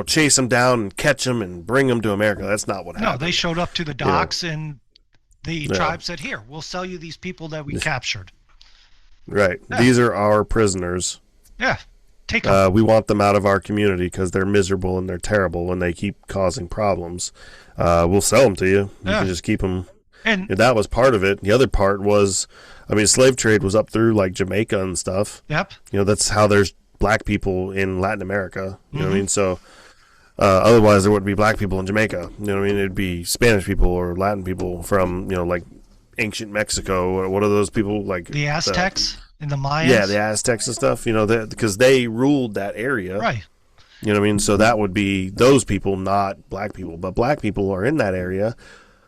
chase them down and catch them and bring them to America. That's not what happened. No, they showed up to the docks and the tribe said, "Here, we'll sell you these people that we captured." Right. Yeah. These are our prisoners. Yeah. Take them. We want them out of our community because they're miserable and they're terrible and they keep causing problems. We'll sell them to you. You can just keep them. And that was part of it. The other part was, slave trade was up through like Jamaica and stuff. Yep. That's how there's black people in Latin America. You know what I mean? So otherwise there wouldn't be black people in Jamaica. You know what I mean? It'd be Spanish people or Latin people from, like ancient Mexico. Or what are those people like? The Aztecs and the Mayans? Yeah, the Aztecs and stuff, because they ruled that area. Right. You know what I mean? So that would be those people, not black people. But black people are in that area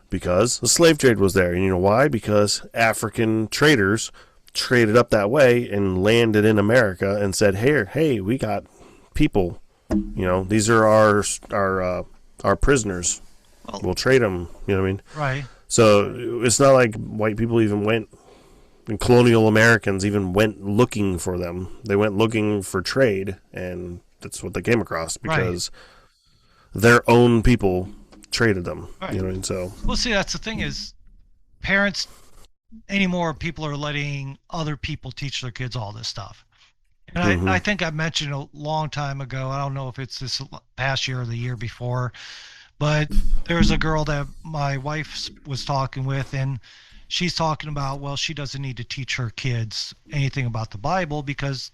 because the slave trade was there. And you know why? Because African traders traded up that way and landed in America and said, hey, we got people. These are our prisoners. Well, we'll trade them. You know what I mean? Right. So it's not like white people even went, and colonial Americans even went looking for them. They went looking for trade, and that's what they came across because their own people traded them. Right. You know what I mean? So, well, see, that's the thing is parents anymore, people are letting other people teach their kids all this stuff. And I think I mentioned a long time ago, I don't know if it's this past year or the year before, but there's a girl that my wife was talking with, and she's talking about, well, she doesn't need to teach her kids anything about the Bible because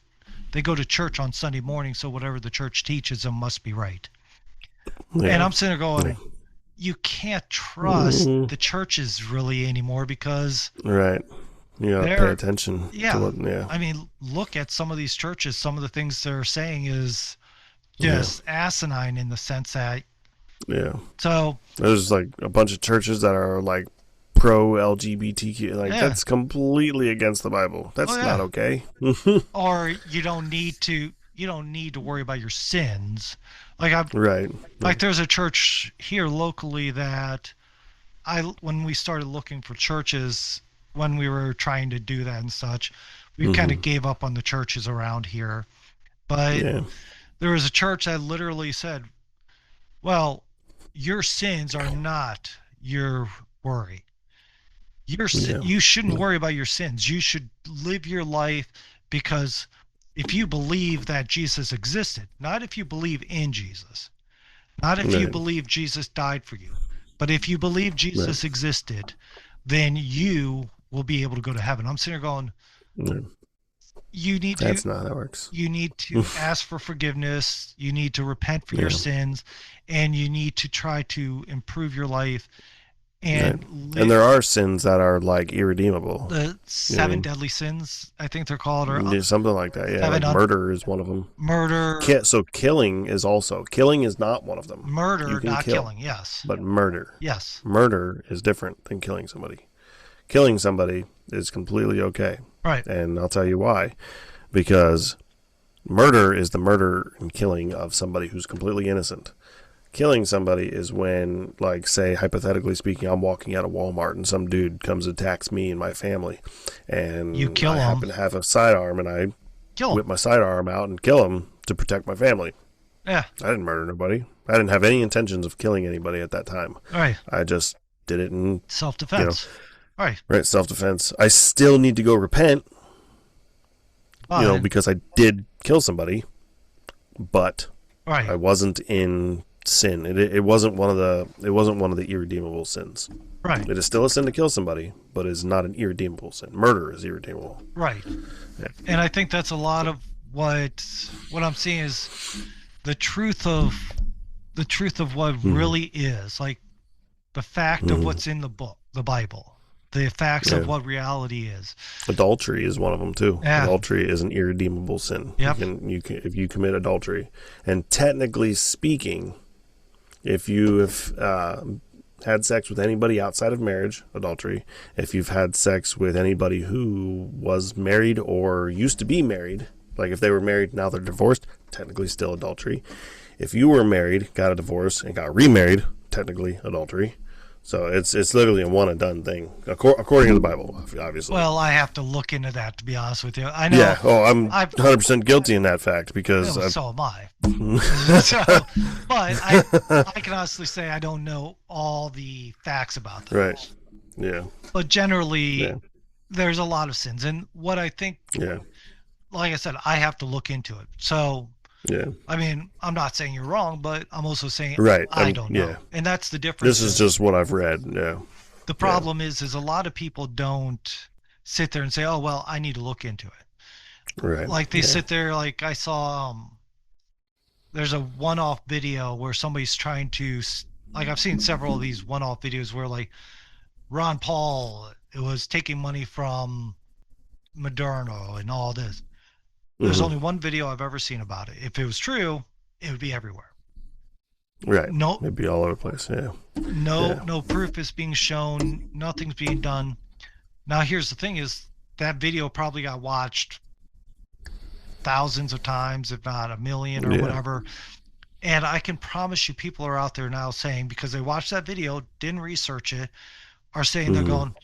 they go to church on Sunday morning, so whatever the church teaches them must be right. Yeah. And I'm sitting there going, you can't trust the churches really anymore because... Right. You got to pay attention to what, look at some of these churches. Some of the things they're saying is just asinine in the sense that... Yeah. So... There's like a bunch of churches that are like pro-LGBTQ. That's completely against the Bible. That's not okay. Or you don't need to worry about your sins. Like there's a church here locally that when we started looking for churches, when we were trying to do that and such, we kind of gave up on the churches around here. But there was a church that literally said, well, your sins are not your worry. You shouldn't worry about your sins. You should live your life because if you believe that Jesus existed, not if you believe in Jesus, not if you believe Jesus died for you, but if you believe Jesus existed, then you will be able to go to heaven. I'm sitting there going, that's not how it works. You need to ask for forgiveness. You need to repent for your sins, and you need to try to improve your life. And there are sins that are like irredeemable. The 7 deadly sins, I think they're called, or something like that. Yeah, like murder is one of them. Murder. So killing is not one of them. Murder, not killing. Yes. But murder. Yes. Murder is different than killing somebody. Killing somebody is completely okay. Right. And I'll tell you why. Because murder is the murder and killing of somebody who's completely innocent. Killing somebody is when, like, say, hypothetically speaking, I'm walking out of Walmart and some dude comes and attacks me and my family. And you kill him. I happen to have a sidearm and I whip my sidearm out and kill him to protect my family. Yeah. I didn't murder nobody. I didn't have any intentions of killing anybody at that time. Right. I just did it in self-defense. Right. Right, self-defense. I still need to go repent, because I did kill somebody, but I wasn't in sin. It wasn't one of the irredeemable sins. Right. It is still a sin to kill somebody, but it's not an irredeemable sin. Murder is irredeemable. Right. Yeah. And I think that's a lot of what I'm seeing is the truth of what really is, like the fact of what's in the book, the Bible. The facts of what reality is. Adultery is one of them too. Yeah. Adultery is an irredeemable sin. Yep. You can if you commit adultery, and technically speaking, if you have had sex with anybody outside of marriage, adultery. If you've had sex with anybody who was married or used to be married, like if they were married now they're divorced, technically still adultery. If you were married, got a divorce, and got remarried, technically adultery. So it's literally a one and done thing, according to the Bible, obviously. Well, I have to look into that, to be honest with you. I know. Yeah. Oh, I'm 100% guilty in that fact because so am I. So, but I can honestly say I don't know all the facts about that. Right. Yeah. But generally, there's a lot of sins, and what I think. Yeah. Like I said, I have to look into it. So. Yeah. I mean, I'm not saying you're wrong, but I'm also saying I don't know. Yeah. And that's the difference. This is just what I've read. Yeah. The problem is a lot of people don't sit there and say, "Oh, well, I need to look into it." Right. Like they sit there, like I saw, there's a one-off video where somebody's trying to, like I've seen several of these one-off videos where like Ron Paul was taking money from Moderna and all this. There's only one video I've ever seen about it. If it was true, it would be everywhere. Right. No, it'd be all over the place. Yeah. No proof is being shown. Nothing's being done. Now, here's the thing: is that video probably got watched thousands of times, if not a million or whatever. And I can promise you, people are out there now saying because they watched that video, didn't research it, are saying they're going.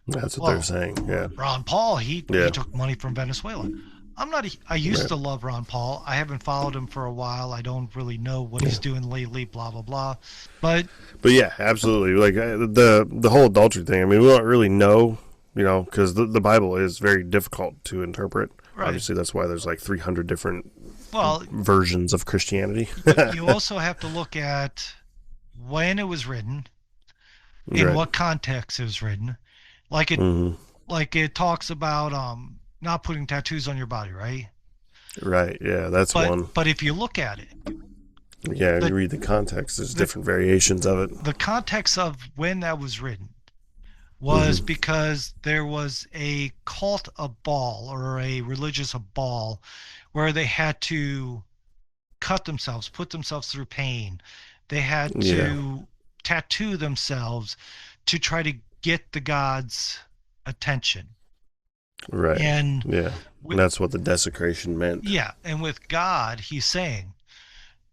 That's what they're saying. Yeah. Ron Paul, he took money from Venezuela. I used to love Ron Paul. I haven't followed him for a while. I don't really know what he's doing lately, blah, blah, blah. But yeah, absolutely. Like the whole adultery thing, I mean, we don't really know, because the Bible is very difficult to interpret. Right. Obviously, that's why there's like 300 different versions of Christianity. You also have to look at when it was written, in what context it was written. Like it talks about not putting tattoos on your body, right? Right, yeah, that's one. But if you look at it... Yeah, you read the context, there's different variations of it. The context of when that was written was because there was a cult of Baal, or a religious of Baal, where they had to cut themselves, put themselves through pain. They had to tattoo themselves to try to get the gods' attention. Right. And that's what the desecration meant. Yeah. And with God, he's saying,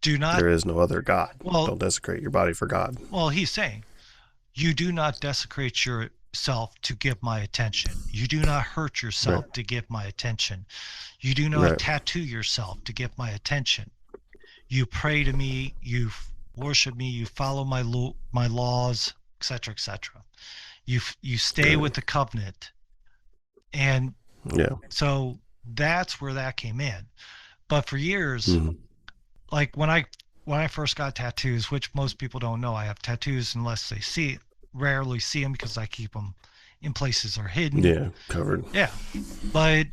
there is no other God. Well, don't desecrate your body for God. Well, he's saying, you do not desecrate yourself to get my attention. You do not hurt yourself to get my attention. You do not tattoo yourself to get my attention. You pray to me, you worship me, you follow my laws, etc., etc. You stay with the covenant. And so that's where that came in. But for years, like when I first got tattoos, which most people don't know, I have tattoos unless they rarely see them because I keep them in places that are hidden. Yeah, covered. Yeah. But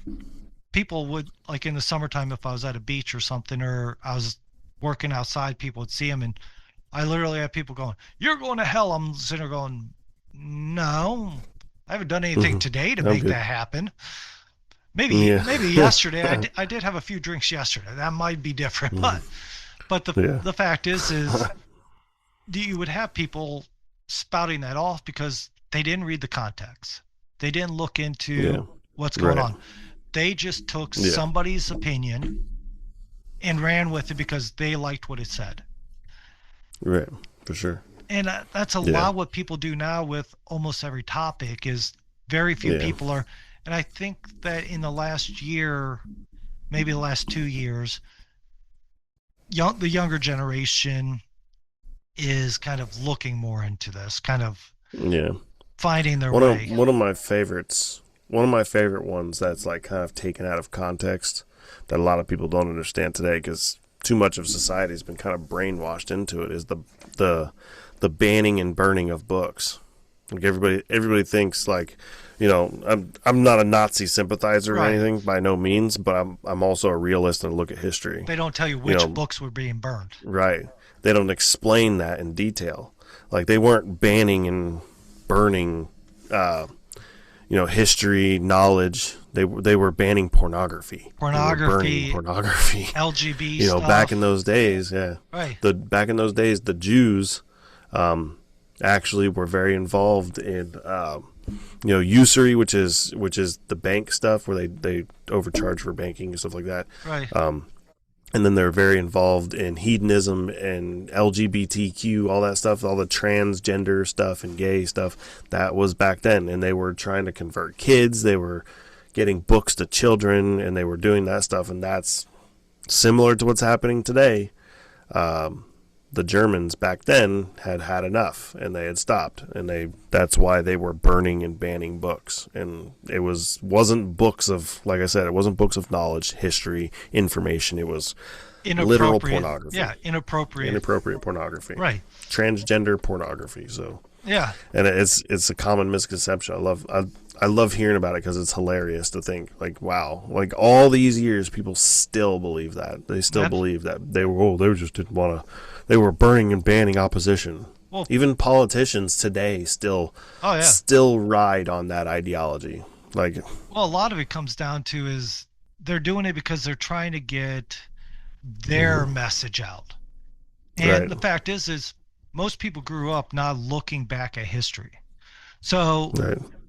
people would, like in the summertime, if I was at a beach or something, or I was working outside, people would see them. And I literally have people going, "You're going to hell." I'm sitting there going, "No. I haven't done anything today to make that happen. Maybe yesterday. I did have a few drinks yesterday. That might be different. But the fact is you would have people spouting that off because they didn't read the context. They didn't look into what's going on. They just took somebody's opinion and ran with it because they liked what it said. Right, for sure. And that's a lot what people do now with almost every topic is very few people are. And I think that in the last year, maybe the last 2 years, the younger generation is kind of looking more into this, kind of finding their way. One of my favorites, one of my favorite ones that's like kind of taken out of context that a lot of people don't understand today because too much of society has been kind of brainwashed into it is the banning and burning of books. Like everybody thinks like, I'm not a Nazi sympathizer or anything by no means, but I'm also a realist and look at history. They don't tell you which books were being burned. Right. They don't explain that in detail. Like they weren't banning and burning, history, knowledge. They were banning pornography. Pornography. LGBT stuff. Back in those days, Right. Back in those days, the Jews actually were very involved in usury, which is the bank stuff where they overcharge for banking and stuff like that. Right. And then they're very involved in hedonism and LGBTQ, all that stuff, all the transgender stuff and gay stuff. That was back then. And they were trying to convert kids. They were getting books to children, and they were doing that stuff. And that's similar to what's happening today. The Germans back then had enough, and they had stopped, and that's why they were burning and banning books. And it wasn't books of, like I said, it wasn't books of knowledge, history, information. It was literal pornography. Yeah, inappropriate Right. Transgender pornography. So yeah, and it's a common misconception. I love hearing about it because it's hilarious to think, like, wow, like all these years people still believe that. They still believe that they just didn't want to. They were burning and banning opposition. Well, even politicians today still ride on that ideology. Like, well, a lot of it comes down to is they're doing it because they're trying to get their message out. And the fact is most people grew up not looking back at history. So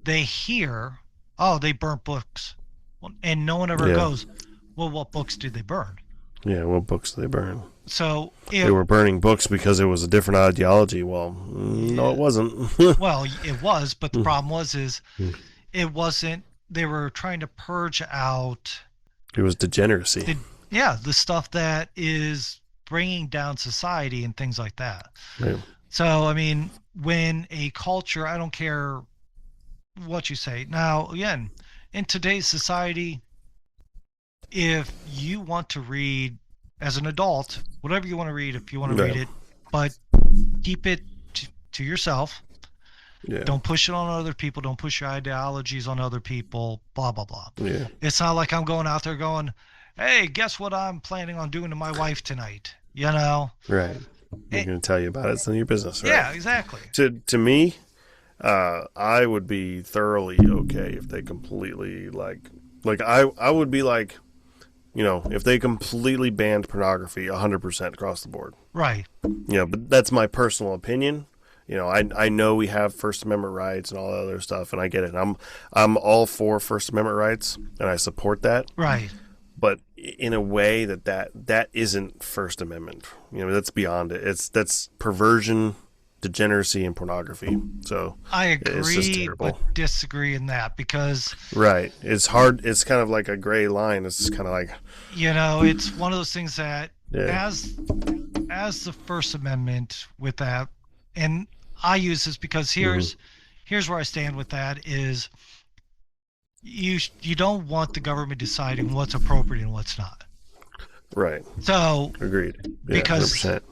they hear, oh, they burnt books. And no one ever goes, well, what books did they burn? Yeah, what books did they burn? So they were burning books because it was a different ideology. Well, no, it wasn't. Well, it was, but the problem was it wasn't. They were trying to purge out. It was degeneracy. The stuff that is bringing down society and things like that. Yeah. So, I mean, when a culture, I don't care what you say. Now, again, in today's society, if you want to read as an adult, whatever you want to read, if you want to read it, but keep it to yourself. Yeah. Don't push it on other people. Don't push your ideologies on other people, blah, blah, blah. Yeah. It's not like I'm going out there going, hey, guess what I'm planning on doing to my wife tonight, you know? Right. They're going to tell you about it. It's none of your business, right? Yeah, exactly. To me, I would be thoroughly okay if they completely, like I would be like, you know, if they completely banned pornography 100% across the board. Right. Yeah, but that's my personal opinion. You know, I know we have First Amendment rights and all that other stuff, and I get it. I'm all for First Amendment rights, and I support that. Right. But in a way that isn't First Amendment. You know, that's beyond it. That's perversion, degeneracy, and pornography. So I agree, but disagree in that because right, it's hard. It's kind of like a gray line. It's kind of like, you know, it's one of those things that as the First Amendment with that, and I use this because here's where I stand with that is you don't want the government deciding what's appropriate and what's not. Right. So agreed. Yeah, because 100%.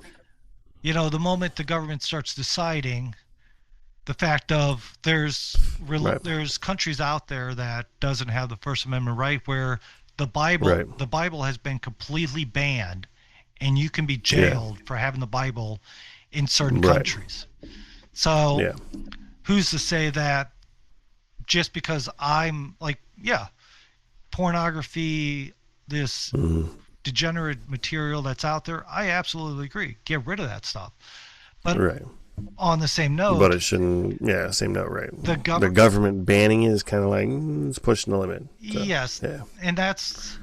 You know, the moment the government starts deciding, the fact of there's countries out there that doesn't have the First Amendment right, where the Bible has been completely banned, and you can be jailed for having the Bible in certain countries. So who's to say that just because I'm like, pornography, this degenerate material that's out there, I absolutely agree. Get rid of that stuff. But on the same note, but it shouldn't. Yeah, same note. Right. The government banning it is kind of like it's pushing the limit. So, yes. Yeah. And that's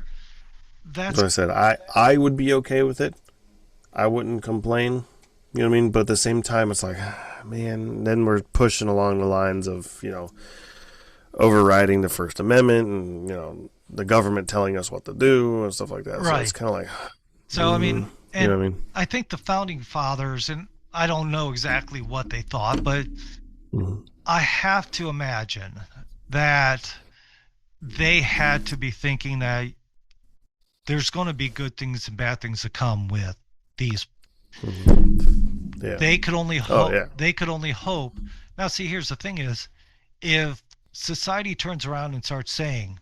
what I said. I would be okay with it. I wouldn't complain. You know what I mean? But at the same time, it's like, man, then we're pushing along the lines of, you know, overriding the First Amendment and, you know, the government telling us what to do and stuff like that. So it's kind of like. So, I mean, and you know what I mean? I think the founding fathers, and I don't know exactly what they thought, but I have to imagine that they had to be thinking that there's going to be good things and bad things that come with these. Yeah. They could only hope. They could only hope. Now, see, here's the thing: is if society turns around and starts saying,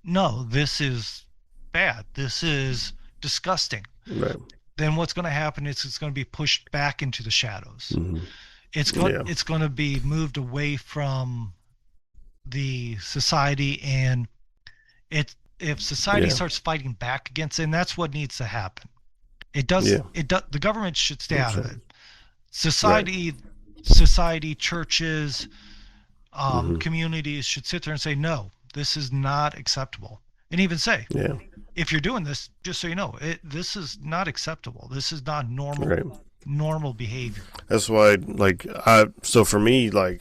"No, this is bad. This is disgusting," then what's going to happen is it's going to be pushed back into the shadows. It's going to be moved away from the society, and if society starts fighting back against it, and that's what needs to happen. The government should stay out of it. Society, churches, communities should sit there and say, no, this is not acceptable. And even say, if you're doing this, just so you know, this is not acceptable. This is not normal, Right. normal behavior. That's why, like, so for me, like,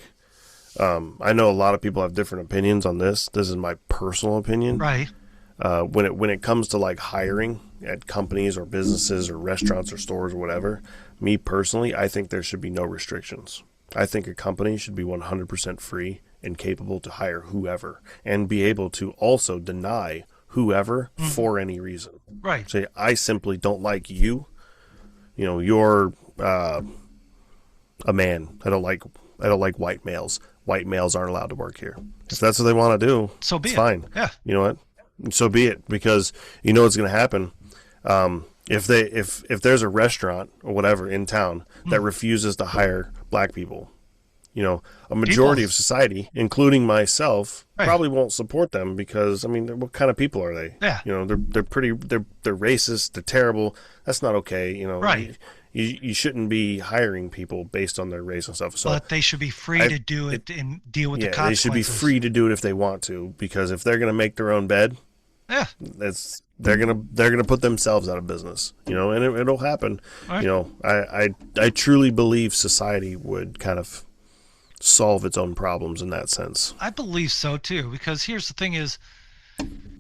I know a lot of people have different opinions on this. This is my personal opinion. Right. When it comes to like hiring at companies or businesses or restaurants or stores or whatever, me personally, I think there should be no restrictions. I think a company should be 100% free and capable to hire whoever and be able to also deny whoever for any reason. Right. Say, I simply don't like you. You know, you're a man. I don't like white males. White males aren't allowed to work here. If that's what they want to do, So be it's it. fine. Yeah. You know what? So be it, because you know what's going to happen. If there's a restaurant or whatever in town that refuses to hire black people, you know, a majority of society, including myself, Right. probably won't support them because, I mean, what kind of people are they? Yeah. You know, they're racist, they're terrible. That's not okay. You know, Right. You shouldn't be hiring people based on their race and stuff. So But they should be free to do it and deal with the yeah, they consequences. should be free to do it if they want to, because if they're going to make their own bed, Yeah. they're gonna put themselves out of business, you know, and it'll happen. Right. You know, I truly believe society would kind of solve its own problems in that sense. I believe so too, because here's the thing: is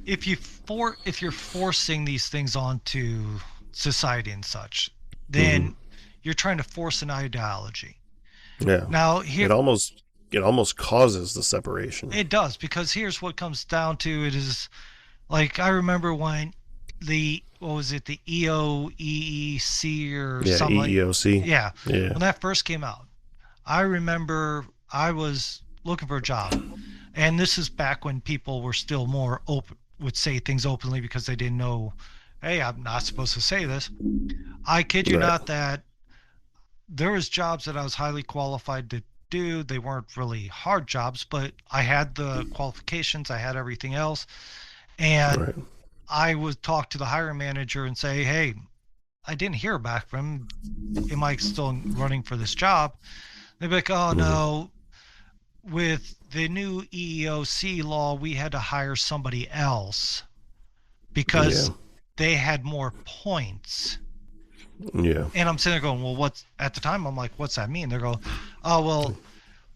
if you're forcing these things onto society and such, then you're trying to force an ideology. Yeah. Now here It almost causes the separation. it does, because here's what comes down to it is, like, I remember when what was it, the EOEEC or Yeah, something like, EEOC. yeah, Yeah. when that first came out, I remember I was looking for a job, and this is back when people were still more open, would say things openly because they didn't know, hey, I'm not supposed to say this. I kid you Right. not that there was jobs that I was highly qualified to do. They weren't really hard jobs, but I had the qualifications, I had everything else. And Right. I would talk to the hiring manager and say, hey, I didn't hear back from him. Am I still running for this job? They'd be like, oh, no. With the new EEOC law, we had to hire somebody else because Yeah. they had more points. Yeah. And I'm sitting there going, well, at the time, I'm like, what's that mean? They're going, oh, well,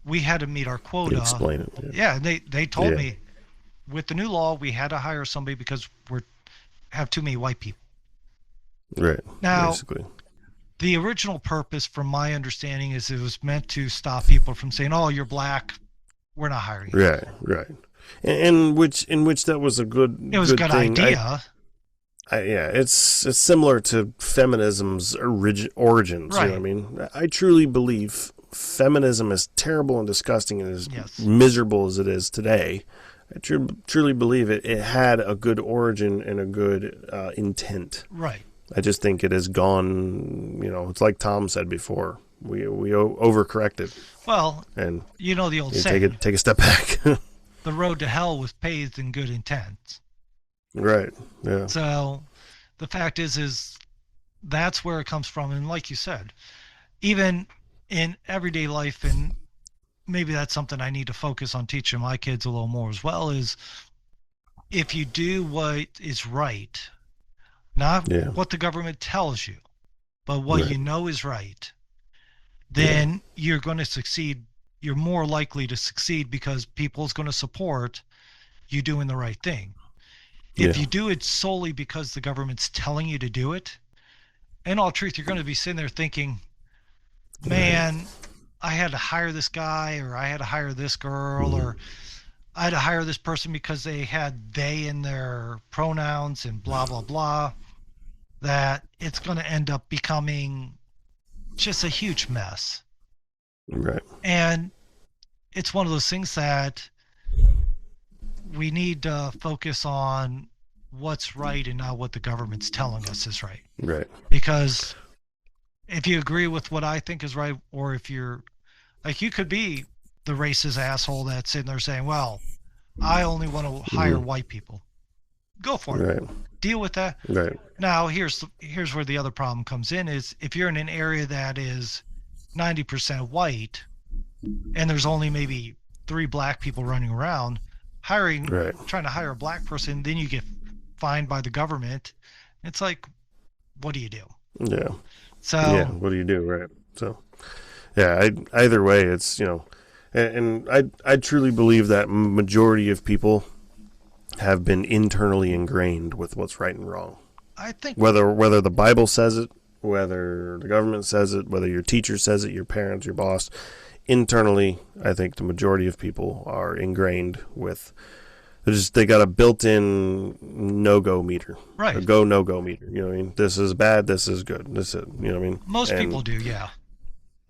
we had to meet our quota. Explain it. Yeah, they told Yeah. me with the new law, we had to hire somebody because have too many white people. Right. Now, basically. the original purpose, from my understanding, is it was meant to stop people from saying, oh, you're black, we're not hiring you. Right. Right. And in which that was a good. It was a good thing. idea. Yeah, it's similar to feminism's origins. Right. You know what I mean? I truly believe feminism, as terrible and disgusting and as Yes. miserable as it is today, I truly believe it had a good origin and a good intent. Right. I just think it has gone, you know, it's like Tom said before, we overcorrected, Well, and you know the old you saying, take a step back. the road to hell was paved in good intent. Right. Yeah. So the fact is that's where it comes from. And like you said, even in everyday life, and maybe that's something I need to focus on teaching my kids a little more as well, is if you do what is right, not Yeah. what the government tells you, but what Right. you know is right, then you're going to succeed. You're more likely to succeed because people's going to support you doing the right thing. If Yeah. you do it solely because the government's telling you to do it, in all truth, you're going to be sitting there thinking, man, I had to hire this guy, or I had to hire this girl, or I had to hire this person because they had they in their pronouns and blah, blah, blah, that it's going to end up becoming just a huge mess. Right. And it's one of those things that we need to focus on what's right and not what the government's telling us is right. Right. Because if you agree with what I think is right, or if you're like, you could be the racist asshole that's sitting there saying, well, I only want to hire white people. Go for it. Right. Deal with that. Right. Now, here's where the other problem comes in, is if you're in an area that is 90% white and there's only maybe 3 black people running around, Right. trying to hire a black person, then you get fined by the government. It's like, what do you do? Yeah. So Yeah. What do you do? Right. So, yeah, either way, it's, and I truly believe that majority of people have been internally ingrained with what's right and wrong. I think Whether the Bible says it, whether the government says it, whether your teacher says it, your parents, your boss, internally, I think the majority of people are ingrained with. They got a built-in no-go meter, right. a go no-go meter. You know what I mean? This is bad. This is good. This is, you know what I mean? Most people do, yeah.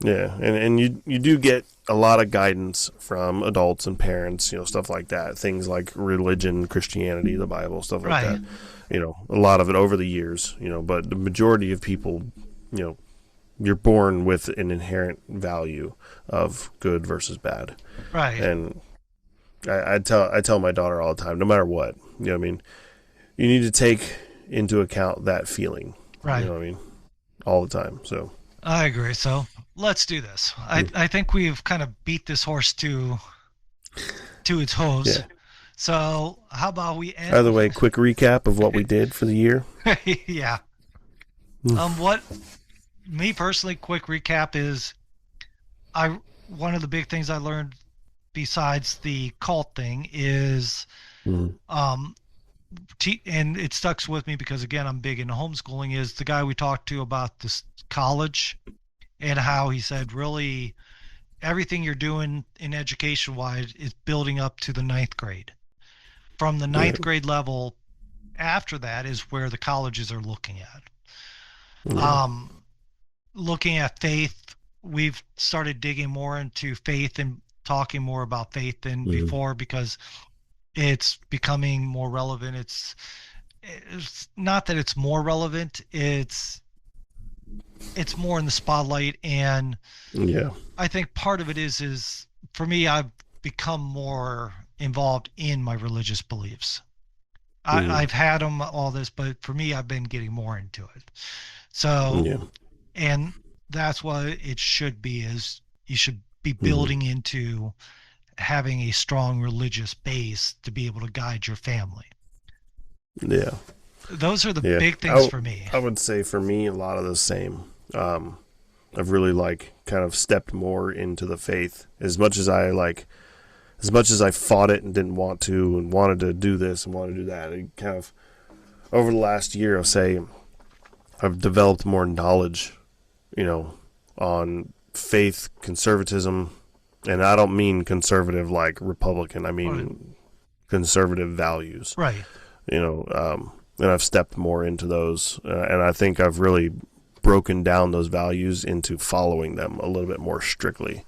Yeah, and you do get a lot of guidance from adults and parents, stuff like that. Things like religion, Christianity, the Bible, stuff like Right. that. A lot of it over the years, but the majority of people, you're born with an inherent value of good versus bad. Right. And I tell my daughter all the time, no matter what, you know what I mean, you need to take into account that feeling. Right. You know what I mean? All the time. So I agree. So let's do this. I think we've kind of beat this horse to its hose. Yeah. So how about we end? By the way, quick recap of what we did for the year. Yeah. Me personally, quick recap is one of the big things I learned besides the cult thing is and it stuck with me because again I'm big into homeschooling, is the guy we talked to about this college and how he said really everything you're doing in education wise is building up to the ninth grade. From the ninth grade level after that is where the colleges are looking at. Looking at faith, we've started digging more into faith and talking more about faith than before because it's becoming more relevant. It's not that it's more relevant, it's more in the spotlight, and I think part of it is for me, I've become more involved in my religious beliefs. I've had them all this, but for me, I've been getting more into it. So and that's what it should be, is you should be building into having a strong religious base to be able to guide your family. Yeah. Those are the big things for me. I would say for me, a lot of the same. I've really kind of stepped more into the faith as much as I fought it and didn't want to and wanted to do this and wanted to do that. It kind of, over the last year, I'll say I've developed more knowledge, on faith, conservatism, and I don't mean conservative like Republican. I mean conservative values. Right. And I've stepped more into those, and I think I've really broken down those values into following them a little bit more strictly.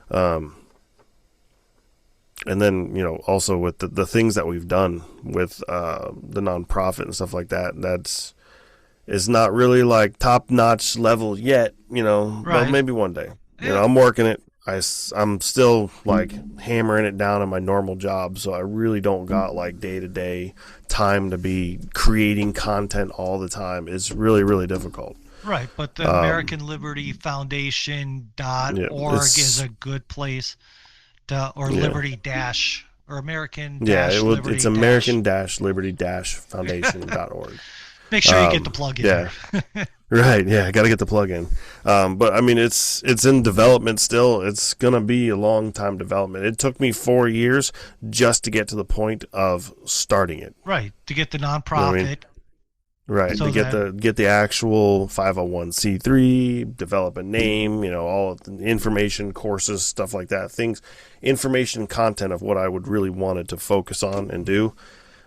And then, also with the things that we've done with the nonprofit and stuff like that, it's not really like top-notch level yet, but maybe one day. I'm working it. I'm still hammering it down in my normal job, so I really don't got day-to-day time to be creating content all the time. It's really, really difficult. Right, but the American Liberty Foundation.org is a good place or Liberty Dash or American Dash Liberty. It's American-Liberty-Foundation.org. Make sure you get the plug in there. Right, I got to get the plug in. But I mean, it's in development still. It's going to be a long time development. It took me 4 years just to get to the point of starting it. Right, to get the nonprofit. You know what I mean? Right, so to get the actual 501c3, develop a name, all of the information, courses, stuff like that, information content of what I would really wanted to focus on and do.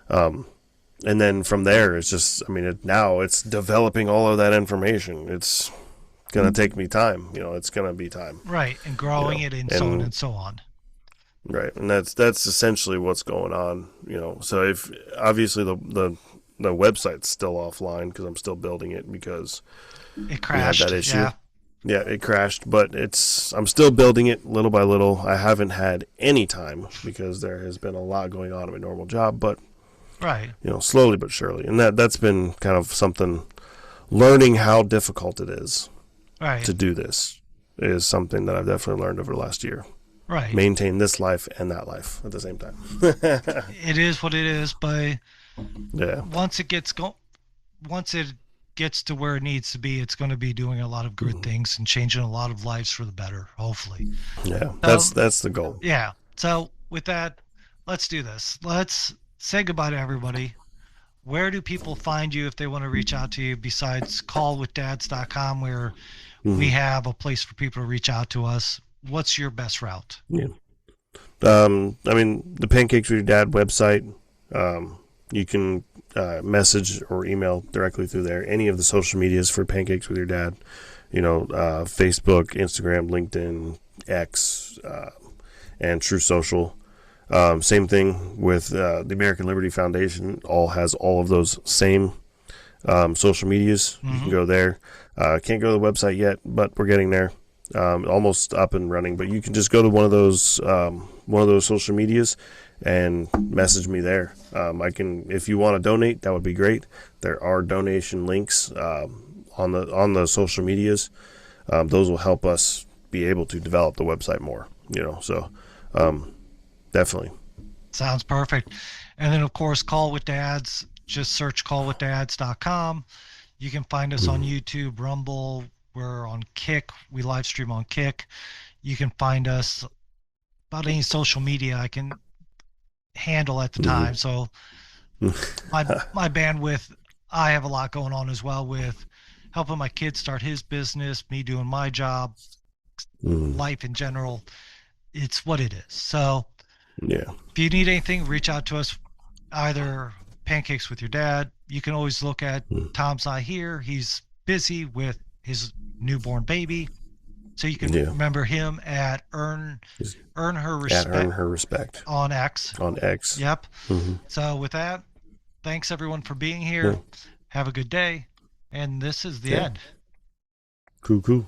And then from there, it's just, now it's developing all of that information. It's going to take me time, it's going to be time. Right, and growing it and so on and so on. Right, and that's essentially what's going on, So if obviously the website's still offline because I'm still building it because it crashed. We had that issue. Yeah, it crashed, but I'm still building it little by little. I haven't had any time because there has been a lot going on in my normal job, but right, slowly but surely, and that's been kind of something. Learning how difficult it is to do this is something that I've definitely learned over the last year. Right, maintain this life and that life at the same time. It is what it is, but Yeah. Once once it gets to where it needs to be, it's going to be doing a lot of good things and changing a lot of lives for the better, hopefully. Yeah. So, That's the goal. yeah. So, with that, let's do this. Let's say goodbye to everybody. Where do people find you if they want to reach out to you besides callwithdads.com, where we Mhm. have a place for people to reach out to us? What's your best route? Yeah. I mean, the Pancakes with Your Dad website, you can message or email directly through there. Any of the social medias for Pancakes with Your Dad, Facebook, Instagram, LinkedIn, X, and True Social. Same thing with the American Liberty Foundation. All has all of those same social medias. You can go there. Can't go to the website yet, but we're getting there. Almost up and running. But you can just go to one of those social medias and message me there. I can, if you want to donate, that would be great. There are donation links on the social medias. Those will help us be able to develop the website more. So definitely. Sounds perfect. And then, of course, Call with Dads. Just search callwithdads.com. You can find us on YouTube, Rumble. We're on Kick. We live stream on Kick. You can find us about any social media I can handle at the time. So my bandwidth, I have a lot going on as well with helping my kid start his business, me doing my job, life in general. It's what it is. So Yeah. if you need anything, reach out to us, either Pancakes with Your Dad. You can always look at Tom's not here. He's busy with his newborn baby. So you can remember him at Earn Her Respect. Earn Her Respect on X. On X. Yep. So with that, thanks everyone for being here. Yeah. Have a good day. And this is the end. Cool.